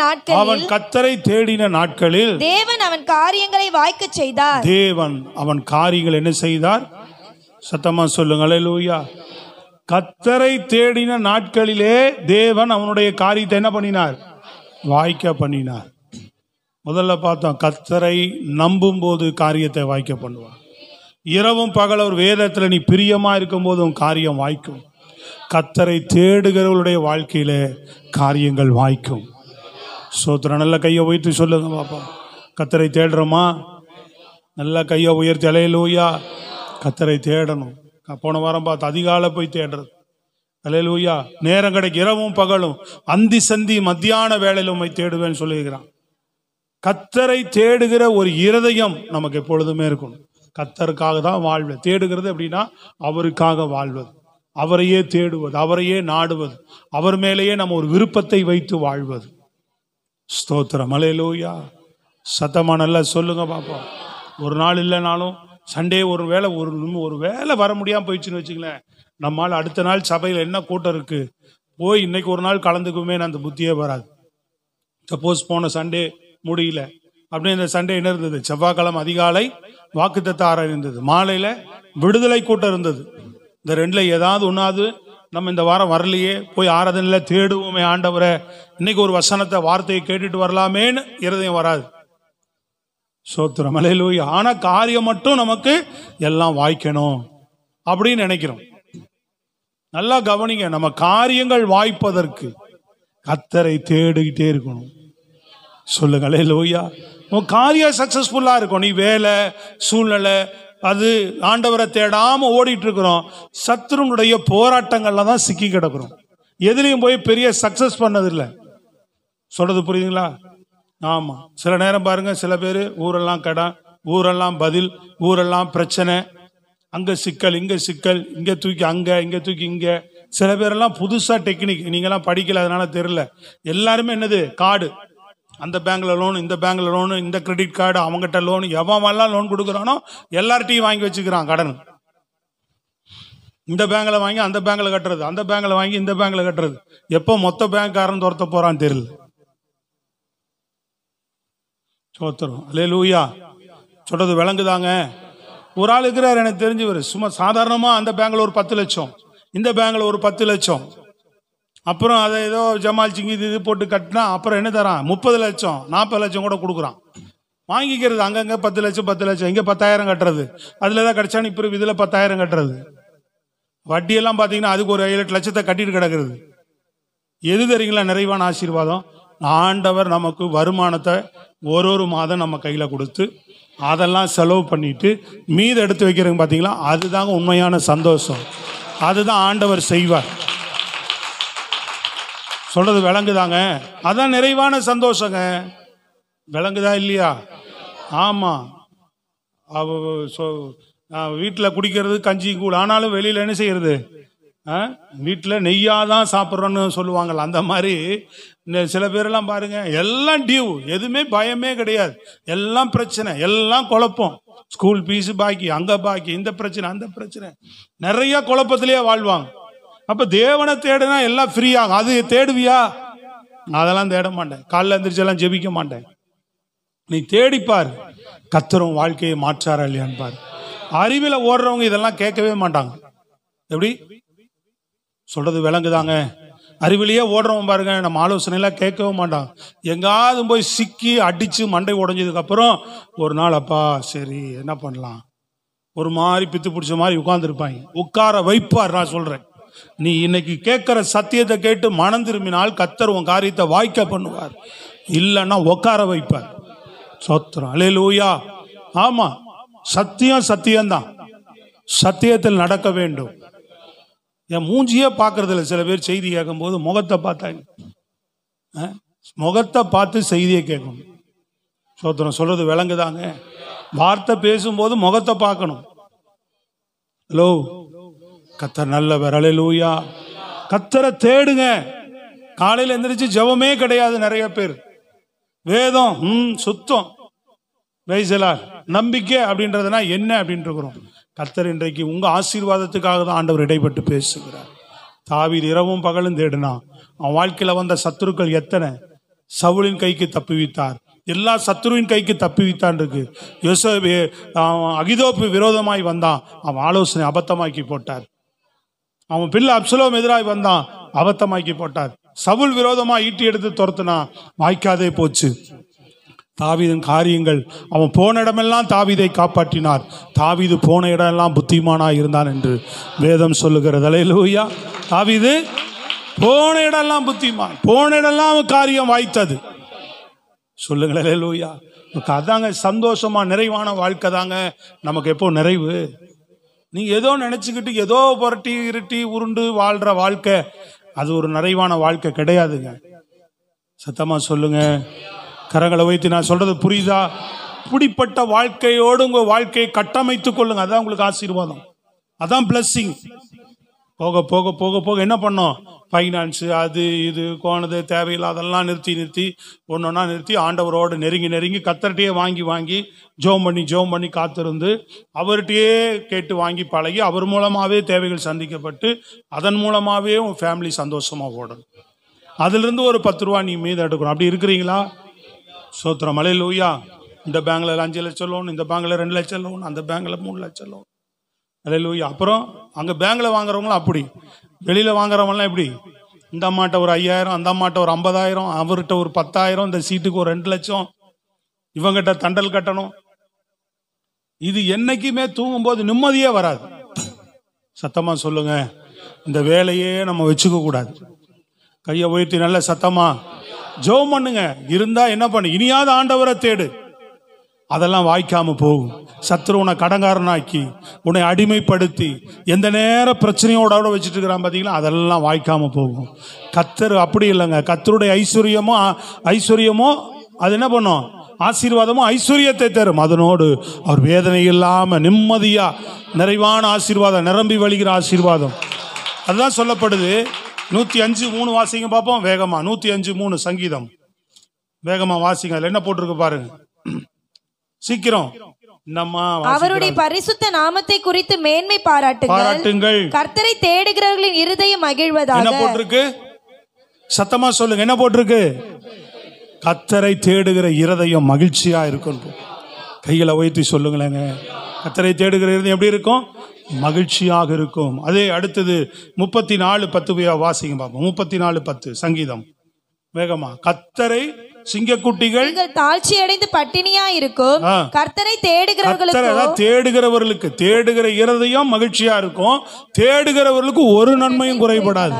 B: நாட்களில் தேவன் அவன் காரியங்களை வாய்க்க செய்தார்.
A: தேவன் அவன் காரியங்கள் என்ன செய்தார்? சத்தமா சொல்லுங்க அல்லேலூயா. கர்த்தரை தேடின நாட்களிலே தேவன் அவனுடைய காரியத்தை என்ன பண்ணினார்? வாய்க்க பண்ணினார். முதல்ல பார்த்தோம், கர்த்தரை நம்பும் போது காரியத்தை வாய்க்க பண்ணுவார். இரவும் பகல் ஒரு வேதத்தில் நீ பிரியமா இருக்கும் போது உன் காரியம் வாய்க்கும். கர்த்தரை தேடுகிறவர்களுடைய வாழ்க்கையில காரியங்கள் வாய்க்கும். சோத்திரம். நல்ல கையை உயர்த்தி சொல்லுங்க பாப்பா. கர்த்தரை தேடுறோமா? நல்ல கையை உயர்த்தி அல்லேலூயா. கர்த்தரை தேடணும். போன வாரம் பார்த்து அதிகாலை போய் தேடுறது. அல்லேலூயா. நேரம் கிடைக்கும், இரவும் பகலும் அந்தி சந்தி மத்தியான வேளையில உம்மை தேடுவேன்னு சொல்லியிருக்கிறான். கர்த்தரை தேடுகிற ஒரு இருதயம் நமக்கு எப்பொழுதுமே இருக்கணும். கர்த்தருக்காக தான் வாழ்வது. தேடுகிறது அப்படின்னா அவருக்காக வாழ்வது, அவரையே தேடுவது, அவரையே நாடுவது, அவர் மேலேயே நம்ம ஒரு விருப்பத்தை வைத்து வாழ்வது. ஸ்தோத்திரம். அல்லேலூயா. சத்தமா நல்லா சொல்லுங்க பாப்பா. ஒரு நாள் இல்லைனாலும் சண்டே ஒரு வேளை வர முடியாமல் போயிடுச்சுன்னு வச்சுங்களேன், நம்மால் அடுத்த நாள் சபையில் என்ன கூட்டம் இருக்கு போய் இன்னைக்கு ஒரு நாள் கலந்துக்குமே அந்த புத்தியே வராது. சப்போஸ் போன சண்டே முடியல அப்படின்னு, இந்த சண்டே என்ன இருந்தது? செவ்வாய்க்கிழமை அதிகாலை வாக்குத்தத்த ஆராதனை இருந்தது, மாலையில விடுதலை கூட்டம் இருந்தது. இந்த ரெண்டுல ஏதாவது ஒன்னாவது நம்ம இந்த வாரம் வரலையே, போய் ஆராதனையில தேடுவோமே ஆண்டவரை, இன்னைக்கு ஒரு வசனத்தை வார்த்தையை கேட்டுட்டு வரலாமேன்னு இருதயம் வராது. சோத்திரம். அல்லேலூயா. ஆனா காரியம் மட்டும் நமக்கு எல்லாம் வாய்க்கணும் அப்படின்னு நினைக்கிறோம். நல்லா கவனிங்க, நம்ம காரியங்கள் வாய்ப்பதற்கு கர்த்தரை தேடிக்கிட்டே இருக்கணும். சொல்லுங்க அல்லேலூயா. உன் காரியம் சக்சஸ்ஃபுல்லா இருக்கும். நீ வேலை சூழ்நிலை அது ஆண்டவரை தேடாம ஓடிட்டு இருக்கிறோம். சத்துருனுடைய போராட்டங்கள்ல தான் சிக்கி கிடக்கிறோம். எதுலையும் போய் பெரிய சக்சஸ் பண்ணதில்லை. சொல்றது புரியுதுங்களா? ஆமா. சில நேரம் பாருங்க, சில பேர் ஊரெல்லாம் கடன், ஊரெல்லாம் பதில், ஊரெல்லாம் பிரச்சனை, அங்க சிக்கல் இங்க சிக்கல், இங்க தூக்கி அங்க, இங்க தூக்கி இங்க. சில பேரெல்லாம் புதுசா டெக்னிக், நீங்கெல்லாம் படிக்கல அதனால தெரியல. எல்லாருமே என்னது? கார்டு, அந்த பேங்க்ல லோன், இந்த பேங்க்ல லோனு, இந்த கிரெடிட் கார்டு, அவங்ககிட்ட லோன், எவெல்லாம் லோன் கொடுக்குறானோ எல்லார்ட்டையும் வாங்கி வச்சுக்கிறான் கடன். இந்த பேங்க்ல வாங்கி அந்த பேங்க்ல கட்டுறது, அந்த பேங்க்ல வாங்கி இந்த பேங்க்ல கட்டுறது. எப்போ மொத்த பேங்க்காரன் துரத்த போறான்னு தெரியல. சோத்திரம். அல்லேலூயா. சொல்றது விளங்குதாங்க? ஒரு ஆள் இருக்கிறார் எனக்கு தெரிஞ்சவர், சும்மா சாதாரணமா அந்த பேங்க்ல ஒரு 10 லட்சம், இந்த பேங்க்ல ஒரு 10 லட்சம், அப்புறம் அதை ஏதோ ஜமால்ச்சிங்க இது போட்டு கட்டினா அப்புறம் என்ன தரான்? 30 லட்சம் 40 லட்சம் கூட கொடுக்குறான். வாங்கிக்கிறது அங்கங்க 10 லட்சம் 10 லட்சம், இங்க 10,000 கட்டுறது, அதுல ஏதாவது கிடைச்சானு இப்போ இதுல 10,000 கட்டுறது. வட்டியெல்லாம் பார்த்தீங்கன்னா அதுக்கு ஒரு 7-8 லட்சத்தை கட்டிட்டு கிடக்கிறது. எது தெரியுங்களா நிறைவான ஆசீர்வாதம்? ஆண்டவர் நமக்கு வருமானத்தை ஒரு மாதம் நம்ம கையில கொடுத்து அதெல்லாம் செலவு பண்ணிட்டு மீத எடுத்து வைக்கிறவங்க பார்த்தீங்களா, அதுதாங்க உண்மையான சந்தோஷம். அதுதான் ஆண்டவர் செய்வார். சொல்றது விளங்குதாங்க? அதான் நிறைவான சந்தோஷங்க. விளங்குதா இல்லையா? ஆமா. வீட்டில் குடிக்கிறது கஞ்சி கூழ், ஆனாலும் வெளியில என்ன செய்யறது? வீட்டில் நெய்யாதான் சாப்பிட்றோன்னு சொல்லுவாங்கல்ல, அந்த மாதிரி சில பேரெல்லாம் பாருங்க, எல்லாம் டியூ, எதுவுமே பயமே கிடையாது, எல்லாம் பிரச்சனை, எல்லாம் குழப்பம். ஸ்கூல் ஃபீஸ் பாக்கி, அங்க பாக்கி, இந்த பிரச்சனை அந்த பிரச்சனை, நிறைய குழப்பத்திலேயே வாழ்வாங்க. அப்ப தேவனை தேடுனா எல்லாம் ஃப்ரீயாகும். அது தேடுவியா? அதெல்லாம் தேட மாட்டேன். காலைல எந்திரிச்செல்லாம் ஜெபிக்க மாட்டேன். நீ தேடிப்பார், கர்த்தரும் வாழ்க்கையை மாற்றாரா இல்லையான்னு பாரு. அறிவில ஓடுறவங்க இதெல்லாம் கேட்கவே மாட்டாங்க. எப்படி சொல்றது விளங்குதாங்க? அறிவிலேயே ஓடுறவங்க பாருங்க, நம்ம ஆலோசனையெல்லாம் கேட்கவே மாட்டாங்க. எங்காவது போய் சிக்கி அடிச்சு மண்டை உடைஞ்சதுக்கு அப்புறம் ஒரு நாள், அப்பா சரி என்ன பண்ணலாம், ஒரு மாதிரி பித்து பிடிச்ச மாதிரி உட்கார்ந்துருப்பாங்க. உட்கார வைப்பார். நான் சொல்றேன், நீ இன்னைக்கு கேட்கிற சத்தியத்தை கேட்டு மனம் திரும்பினால் கர்த்தர் உன் காரியத்தை வாய்க்க பண்ணுவார். இல்லைன்னா உட்கார வைப்பார். சோத்திரம். அல்லேலூயா. ஆமா, சத்தியம் சத்தியம்தான். சத்தியத்தில் நடக்க வேண்டும். என் மூஞ்சியே பார்க்கறது இல்லை. சில பேர் செய்தி கேட்கும் போது முகத்தை பார்த்தாங்க, முகத்தை பார்த்து செய்தியை கேட்கணும். சோத்திரம். சொல்றது விளங்குதாங்க? வார்த்தை பேசும்போது முகத்தை பார்க்கணும். ஹலோ, கர்த்தர் நல்லவர். அல்லேலூயா. கர்த்தரை தேடுங்க. காலையில் எந்திரிச்சு ஜெபமே கிடையாது நிறைய பேர். வேதம் சுத்தம், வைசலார் நம்பிக்கை அப்படின்றதுனா என்ன அப்படின்னு இருக்கிறோம். கர்த்தர் இன்றைக்கு உங்க ஆசீர்வாதத்துக்காக தான் ஆண்டவர் இடைப்பட்டு பேசுகிறார். தாவீது இரவும் பகலும் தேடினான். அவன் வாழ்க்கையில வந்த சத்துருக்கள் எத்தனை. சவுலின் கைக்கு தப்புவித்தார், எல்லா சத்துருவின் கைக்கு தப்புவித்தான் இருக்கு. அகிதோப்பு விரோதமாய் வந்தான், அவன் ஆலோசனை அபத்தமாக்கி போட்டார். அவன் பிள்ளை அப்சலோம் எதிராய் வந்தான், அபத்தமாக்கி போட்டார். சவுல் விரோதமா ஈட்டி எடுத்து துரத்துனா, வாய்க்காதே போச்சு. தாவீதின் காரியங்கள், அவன் போன இடமெல்லாம் தாவீதை காப்பாற்றினார். தாவீது போன இடமெல்லாம் புத்திமானா இருந்தான் என்று வேதம் சொல்லுகிறது. அல்லேலூயா. தாவீது போன இடமெல்லாம் புத்திமான், போன இடமெல்லாம் காரியம் வாய்த்தது. சொல்லுங்கள் அல்லேலூயா. அதாங்க சந்தோஷமா நிறைவான வாழ்க்கை தாங்க நமக்கு எப்போ நிறைவு. நீங்க ஏதோ நினைச்சுக்கிட்டு ஏதோ புரட்டி இருட்டி உருண்டு வாழ்ற வாழ்க்கை அது ஒரு நிறைவான வாழ்க்கை கிடையாதுங்க. சத்தமா சொல்லுங்க. கரங்களை வைத்து நான் சொல்றது புரியுதா? இப்படிப்பட்ட வாழ்க்கையோடு உங்க வாழ்க்கையை கட்டமைத்துக் கொள்ளுங்க. அதான் உங்களுக்கு ஆசீர்வாதம், அதான் பிளஸ்ஸிங். போக போக போக போக என்ன பண்ணோம், ஃபைனான்ஸு அது இது கோணது தேவையில்லாதெல்லாம் நிறுத்தி ஒன்றொன்னா நிறுத்தி ஆண்டவரோடு நெருங்கி கத்தர்கிட்டயே வாங்கி ஜோம் பண்ணி காத்திருந்து அவர்கிட்டயே கேட்டு வாங்கி பழகி அவர் மூலமாகவே தேவைகள் சந்திக்கப்பட்டு அதன் மூலமாகவே உன் ஃபேமிலி சந்தோஷமாக ஓடணும். அதிலிருந்து ஒரு 10 ரூபா நீ மீது எடுக்கணும். அப்படி இருக்கிறீங்களா? சோத்திரம். அல்லேலூயா. இந்த பேங்க்ல 5 லட்சம் லோன், இந்த பேங்க்ல 2 லட்சம் லோன், அந்த பேங்க்ல 3 லட்சம் லோன். அல்லேலூயா. அப்புறம் அங்கே பேங்க்ல வாங்குறவங்களும் அப்படி, வெளியில வாங்குறவங்களாம் எப்படி, இந்த அம்மாட்ட ஒரு 5000, அந்த அம்மாட்ட ஒரு 50,000, அவர்கிட்ட ஒரு 10,000, இந்த சீட்டுக்கு ஒரு 2 லட்சம், இவங்கிட்ட தண்டல் கட்டணும். இது என்னைக்குமே தூங்கும்போது நிம்மதியே வராது. சத்தமா சொல்லுங்க. இந்த வேலையே நம்ம வச்சுக்க கூடாது. கையை உயர்த்தி நல்ல சத்தமா ஜெபம் பண்ணுங்க. இருந்தா என்ன பண்ணு, இனியாவது ஆண்டவரை தேடு. அதெல்லாம் வாய்க்காம போகும். சத்துரு உன்னை கடங்காரனாக்கி உன்னை அடிமைப்படுத்தி எந்த நேரம் பிரச்சனையோட வச்சுட்டு இருக்கிறான் பார்த்தீங்களா, அதெல்லாம் வாய்க்காம போகும். கத்தர் அப்படி இல்லைங்க. கத்தருடைய ஐஸ்வர்யமோ அது என்ன பண்ணும், ஆசீர்வாதமோ ஐஸ்வர்யத்தை தரும். அதனோடு அவர் வேதனை இல்லாம நிம்மதியா நிறைவான ஆசீர்வாதம், நிரம்பி வழிகிற ஆசீர்வாதம். அதுதான் சொல்லப்படுது. 105:3 வாசிங்க பார்ப்போம் வேகமா. 105:3 சங்கீதம் வேகமா வாசிங்க. அதுல என்ன போட்டிருக்கு பாருங்க, சீக்கிரம்.
B: அவருடைய பரிசுத்த நாமத்தை குறித்து மேன்மை பாராட்டுங்கள். கர்த்தரை தேடுகிறவர்களின் இருதயம் மகிழ்வதாக.
A: என்ன போட்டிருக்கு? சத்தமா சொல்லுங்க. என்ன போட்டிருக்கு? கர்த்தரை தேடுகிற இருதயம் மகிழ்ச்சியா இருக்கும். கைகளை உயர்த்தி சொல்லுங்களேங்க. கர்த்தரை தேடுகிற இருதயம் எப்படி இருக்கும்? மகிழ்ச்சியாக இருக்கும். அதே அடுத்தது 34:10 வாசிங்க பாப்போம். 34:10 சங்கீதம் வேகமா. கர்த்தரை சிங்கக்குட்டிகள்
B: தாழ்ச்சி அடைந்து பட்டினியா இருக்கும். கர்த்தரை
A: தேடுகிறவர்களுக்கு தேடுகிற இருதயம் மகிழ்ச்சியா இருக்கும். தேடுகிறவர்களுக்கு ஒரு நன்மையும் குறைபடாது.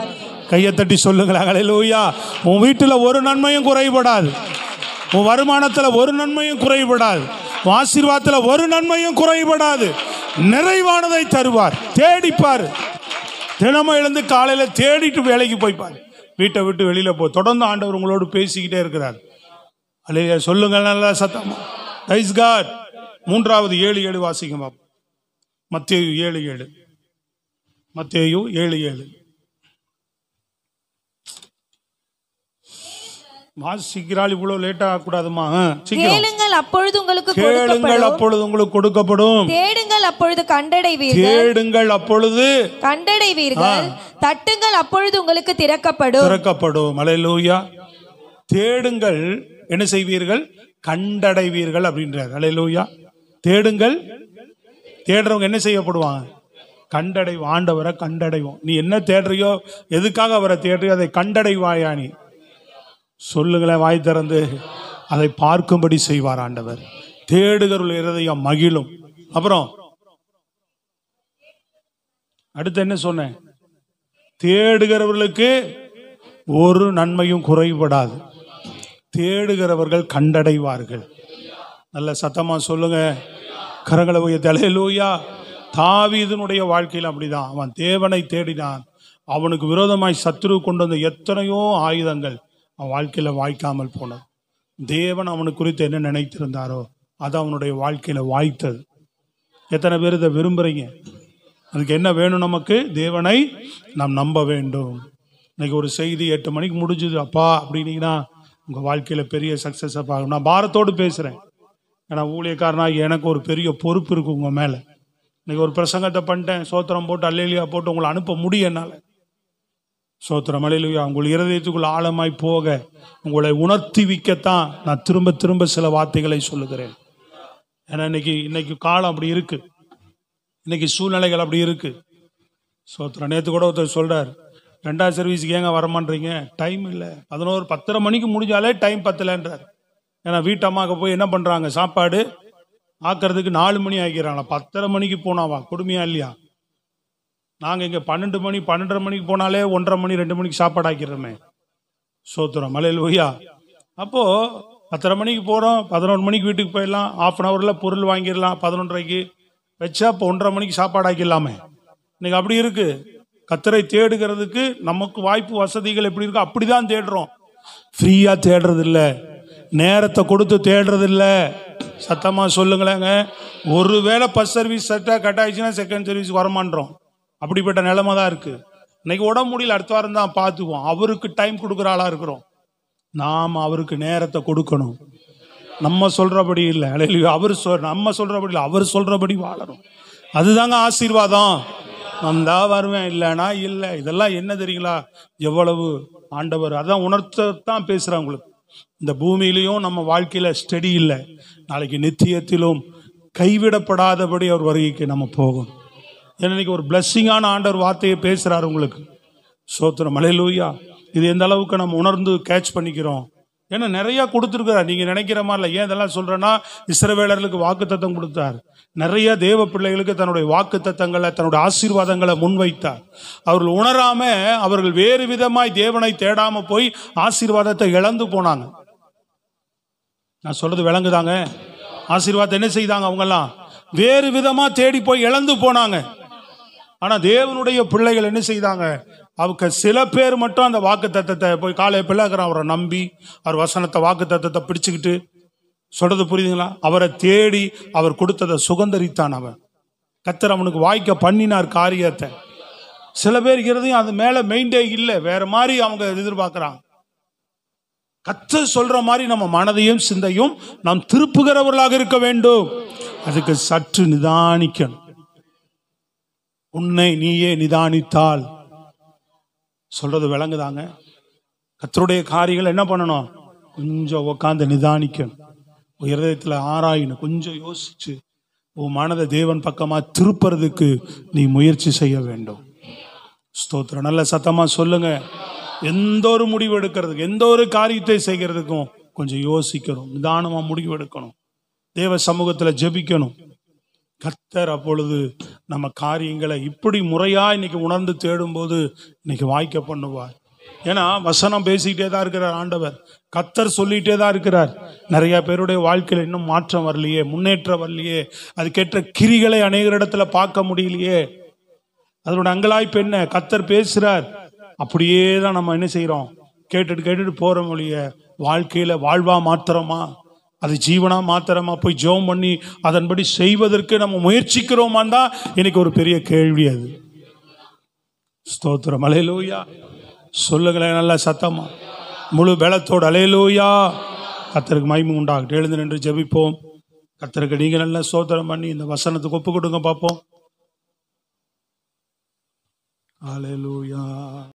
A: கையை தட்டி சொல்லுங்களா. அல்லேலூயா. உன் வீட்டுல ஒரு நன்மையும் குறைபடாது. உன் வருமானத்துல ஒரு நன்மையும் குறைபடாது. உன் ஆசீர்வாதத்துல ஒரு நன்மையும் குறைபடாது. நிறைவானதை தருவார். தேடிப்பாரு. தினமும் எழுந்து காலையில தேடிட்டு வேலைக்கு போய்ப்பாரு. வீட்டை விட்டு வெளியில போ. தொடர்ந்து ஆண்டவர் உங்களோடு பேசிக்கிட்டே இருக்கிறார். அல்லேலூயா. சொல்லுங்கள் நல்லா சத்தமா. Price God. 7:7 வாசிங்க பாப்போம். மத்தேயு 7:7. மத்தேயு 7:7 வாசிக்கிறாள். இவ்வளவு லேட்டா ஆகக்கூடாதுமா.
B: கேளுங்கள் அப்பொழுது உங்களுக்கு
A: கொடுக்கப்படும்.
B: தேடுங்கள் அப்பொழுது கண்டடைவீர்கள். தட்டுங்கள் அப்பொழுது உங்களுக்கு திறக்கப்படும். அல்லேலூயா. தேடுங்கள் என்ன செய்வீர்கள்? கண்டடைவீர்கள் அப்படின்றார். அல்லேலூயா. தேடுங்கள். தேடுறவங்க என்ன செய்யப்படுவாங்க? கண்டடைவோம். ஆண்டவரை கண்டடைவோம். நீ என்ன தேடுறியோ, எதுக்காக அவரை தேடுறியோ, அதை கண்டடைவாயா நீ? சொல்லுங்களேன் வாய் திறந்து. அதை பார்க்கும்படி செய்வார் ஆண்டவர். தேடுகிறவர்கள் இருதயம் மகிழும். அப்புறம் அடுத்து என்ன சொன்னேன்? தேடுகிறவர்களுக்கு ஒரு நன்மையும் குறைபடாது. தேடுகிறவர்கள் கண்டடைவார்கள். நல்ல சத்தமா சொல்லுங்க. கரங்களை உயர்த்தி அல்லேலூயா. தாவீதினுடைய வாழ்க்கையில் அப்படிதான். அவன் தேவனை தேடினான். அவனுக்கு விரோதமாய் சத்துரு கொண்டு வந்த எத்தனையோ ஆயுதங்கள் அவன் வாழ்க்கையில வாய்க்காமல் போனது. தேவன் அவனுக்கு குறித்து என்ன நினைத்திருந்தாரோ அது அவனுடைய வாழ்க்கையில வாய்த்தது. எத்தனை பேர் இதை விரும்புறீங்க? அதுக்கு என்ன வேணும்? நமக்கு தேவனை நாம் நம்ப வேண்டும். இன்னைக்கு ஒரு செய்தி 8 மணிக்கு முடிஞ்சுது அப்பா அப்படின்னீங்கன்னா உங்க வாழ்க்கையில பெரிய சக்சஸ் பார்க்கணும். நான் பாரத்தோடு பேசுறேன்.
A: ஏன்னா ஊழியக்காரனாக எனக்கு ஒரு பெரிய பொறுப்பு இருக்கு உங்கள் மேலே. இன்னைக்கு ஒரு பிரசங்கத்தை பண்ணிட்டேன், சோத்திரம் போட்டு அல்லேலியா போட்டு உங்களை அனுப்ப முடியும் என்னால். சோத்திரம் அல்லேலூயா. உங்கள் இருதயத்துக்குள்ள ஆழமாய் போக உங்களை உணர்த்தி வைக்கத்தான் நான் திரும்ப திரும்ப சில வார்த்தைகளை சொல்லுகிறேன். ஏன்னா இன்னைக்கு காலம் அப்படி இருக்கு, இன்னைக்கு சூழ்நிலைகள் அப்படி இருக்கு. சோத்திரம். நேற்று கூட ஒருத்தர் சொல்றார், 2வது சர்வீஸுக்கு ஏங்க வரமான்றீங்க? டைம் இல்லை. 10:30 மணிக்கு முடிஞ்சாலே டைம் பத்தலைன்றார். ஏன்னா வீட்டம்மாவுக்கு போய் என்ன பண்ணுறாங்க, சாப்பாடு ஆக்கிறதுக்கு 4 மணி ஆகிக்கிறாங்களா. 10:30 மணிக்கு போனாவா கொடுமையா இல்லையா? நாங்கள் இங்கே 12 மணி 12:30 மணிக்கு போனாலே 1:30 மணி 2 மணிக்கு சாப்பாடு ஆக்கிடுறோமே. சோத்திரம் அல்லேலூயா. அப்போது 10:30 மணிக்கு போகிறோம், 11 மணிக்கு வீட்டுக்கு போயிடலாம், 1/2 ஹவரில் பொருள் வாங்கிடலாம், 11:30க்கு வச்சா இப்போ 1:30 மணிக்கு சாப்பாடு ஆக்கிடலாமே. இன்னைக்கு அப்படி இருக்கு. கர்த்தரை தேடுகிறதுக்கு நமக்கு வாய்ப்பு வசதிகள் எப்படி இருக்கு அப்படி தான் தேடுறோம். ஃப்ரீயாக தேடுறது இல்லை, நேரத்தை கொடுத்து தேடுறது இல்லை. சத்தமாக சொல்லுங்களேங்க. ஒருவேளை ஃபர்ஸ்ட் சர்வீஸ் செட்டாக கட் ஆயிடுச்சுன்னா செகண்ட் சர்வீஸ் வரமான்றோம். அப்படிப்பட்ட நிலைமை தான் இருக்குது. இன்னைக்கு உடம்பு முடியல, அடுத்த வாரம் தான் பார்த்துக்குவோம். அவருக்கு டைம் கொடுக்குற ஆளாக இருக்கிறோம். நாம் அவருக்கு நேரத்தை கொடுக்கணும். நம்ம சொல்கிறபடி இல்லை, நம்ம சொல்கிறபடி இல்லை, அவர் சொல்கிறபடி வாழணும். அதுதாங்க ஆசீர்வாதம். வந்தா வருவேன், இல்லைனா இல்லை. இதெல்லாம் என்ன தெரியுங்களா, எவ்வளவு ஆண்டவர் அதான் உணர்த்தத்தான் பேசுகிறேன் உங்களுக்கு. இந்த பூமியிலையும் நம்ம வாழ்க்கையில் ஸ்டடி இல்லை, நாளைக்கு நித்தியத்திலும் கைவிடப்படாதபடி அவர் வருகைக்கு நம்ம போகணும். ஏன்னா இன்னைக்கு ஒரு பிளஸ்ஸிங்கான ஆண்டவர் வார்த்தையை பேசுகிறார் உங்களுக்கு. சோத்திரம் அல்லேலூயா. இது எந்த அளவுக்கு நம்ம உணர்ந்து கேட்ச் பண்ணிக்கிறோம். ஏன்னா நிறையா கொடுத்துருக்கிறார், நீங்கள் நினைக்கிற மாதிரி இல்லை. ஏன் இதெல்லாம் சொல்கிறேன்னா, இஸ்ரவேலர்களுக்கு வாக்குத்தத்தம் கொடுத்தார். நிறைய தேவ பிள்ளைகளுக்கு தன்னுடைய வாக்குத்தத்தங்களை தன்னுடைய ஆசீர்வாதங்களை முன்வைத்தார். அவர்கள் உணராம அவர்கள் வேறு விதமாய் தேவனை தேடாம போய் ஆசீர்வாதத்தை இழந்து போனாங்க. நான் சொல்றது விளங்குதாங்க? ஆசீர்வாதத்தை என்ன செய்தாங்க? அவங்கெல்லாம் வேறு விதமா தேடி போய் இழந்து போனாங்க. ஆனா தேவனுடைய பிள்ளைகள் என்ன செய்தாங்க? அவங்க சில பேர் மட்டும் அந்த வாக்கு தத்தத்தை போய் காலை பிள்ளைக்கிறான், அவரை நம்பி அவர் வசனத்தை வாக்கு தத்தத்தை பிடிச்சுக்கிட்டு, சொல்றது புரியுதுங்களா? அவரை தேடி அவர் கொடுத்ததை சுகந்தரித்தான். அவன் கர்த்தர் அவனுக்கு வாய்க்க பண்ணினார் காரியத்தை. சில பேர் இருக்கிறதையும் அது மேல மெயின்டே இல்லை, வேற மாதிரி அவங்க எதிர்பார்க்கிறாங்க. கர்த்தர் சொல்ற மாதிரி நம்ம மனதையும் சிந்தையும் நாம் திருப்புகிறவர்களாக இருக்க வேண்டும். அதுக்கு சற்று நிதானிக்கணும். உன்னை நீயே நிதானித்தால், சொல்றது விளங்குதாங்க? கர்த்தருடைய காரியங்கள் என்ன பண்ணணும்? கொஞ்சம் உட்காந்து நிதானிக்கணும், இருதயத்தில் ஆராயணும், கொஞ்சம் யோசிச்சு உன் மனதை தேவன் பக்கமா திருப்புறதுக்கு நீ முயற்சி செய்ய வேண்டும். ஸ்தோத்திரம். நல்ல சத்தமா சொல்லுங்க. எந்த ஒரு முடிவு எடுக்கிறதுக்கு, எந்த ஒரு காரியத்தை செய்கிறதுக்கும் கொஞ்சம் யோசிக்கணும், நிதானமா முடிவு எடுக்கணும், தேவ சமூகத்தில் ஜெபிக்கணும். கர்த்தர் அப்பொழுது நம்ம காரியங்களை இப்படி முறையா இன்னைக்கு உணர்ந்து தேடும்போது இன்னைக்கு வாய்க்க பண்ணுவார். ஏன்னா வசனம் பேசிக்கிட்டே தான் இருக்கிறார் ஆண்டவர், கர்த்தர் சொல்லிகிட்டே தான் இருக்கிறார். நிறைய பேருடைய வாழ்க்கையில் இன்னும் மாற்றம் வரலையே, முன்னேற்றம் வரலையே, அதுக்கேற்ற கிரிகளை அநேகரிடத்துல பார்க்க முடியலையே. அதோட அங்கலாய்ப்பு என்ன? கர்த்தர் பேசுறார், அப்படியே தான் நம்ம என்ன செய்யறோம்? கேட்டுட்டு போற மொழிய வாழ்க்கையில வாழ்வா மாத்திரமா, அது ஜீவனா மாத்திரமா போய் ஜெபம் பண்ணி அதன்படி செய்வதற்கு நம்ம முயற்சிக்கிறோமான் தான் எனக்கு ஒரு பெரிய கேள்வி. அது ஸ்தோத்திரம். அல்லேலூயா. சொல்லுங்களேன் நல்ல சத்தமா, முழு பலத்தோடு அல்லேலூயா. கர்த்தருக்கு மகிமை உண்டாகட்டும். எழுந்து நின்று ஜெபிப்போம். கர்த்தருக்கு நீங்க நல்ல ஸ்தோத்திரம் பண்ணி இந்த வசனத்துக்கு ஒப்பு கொடுங்க பார்ப்போம். அல்லேலூயா.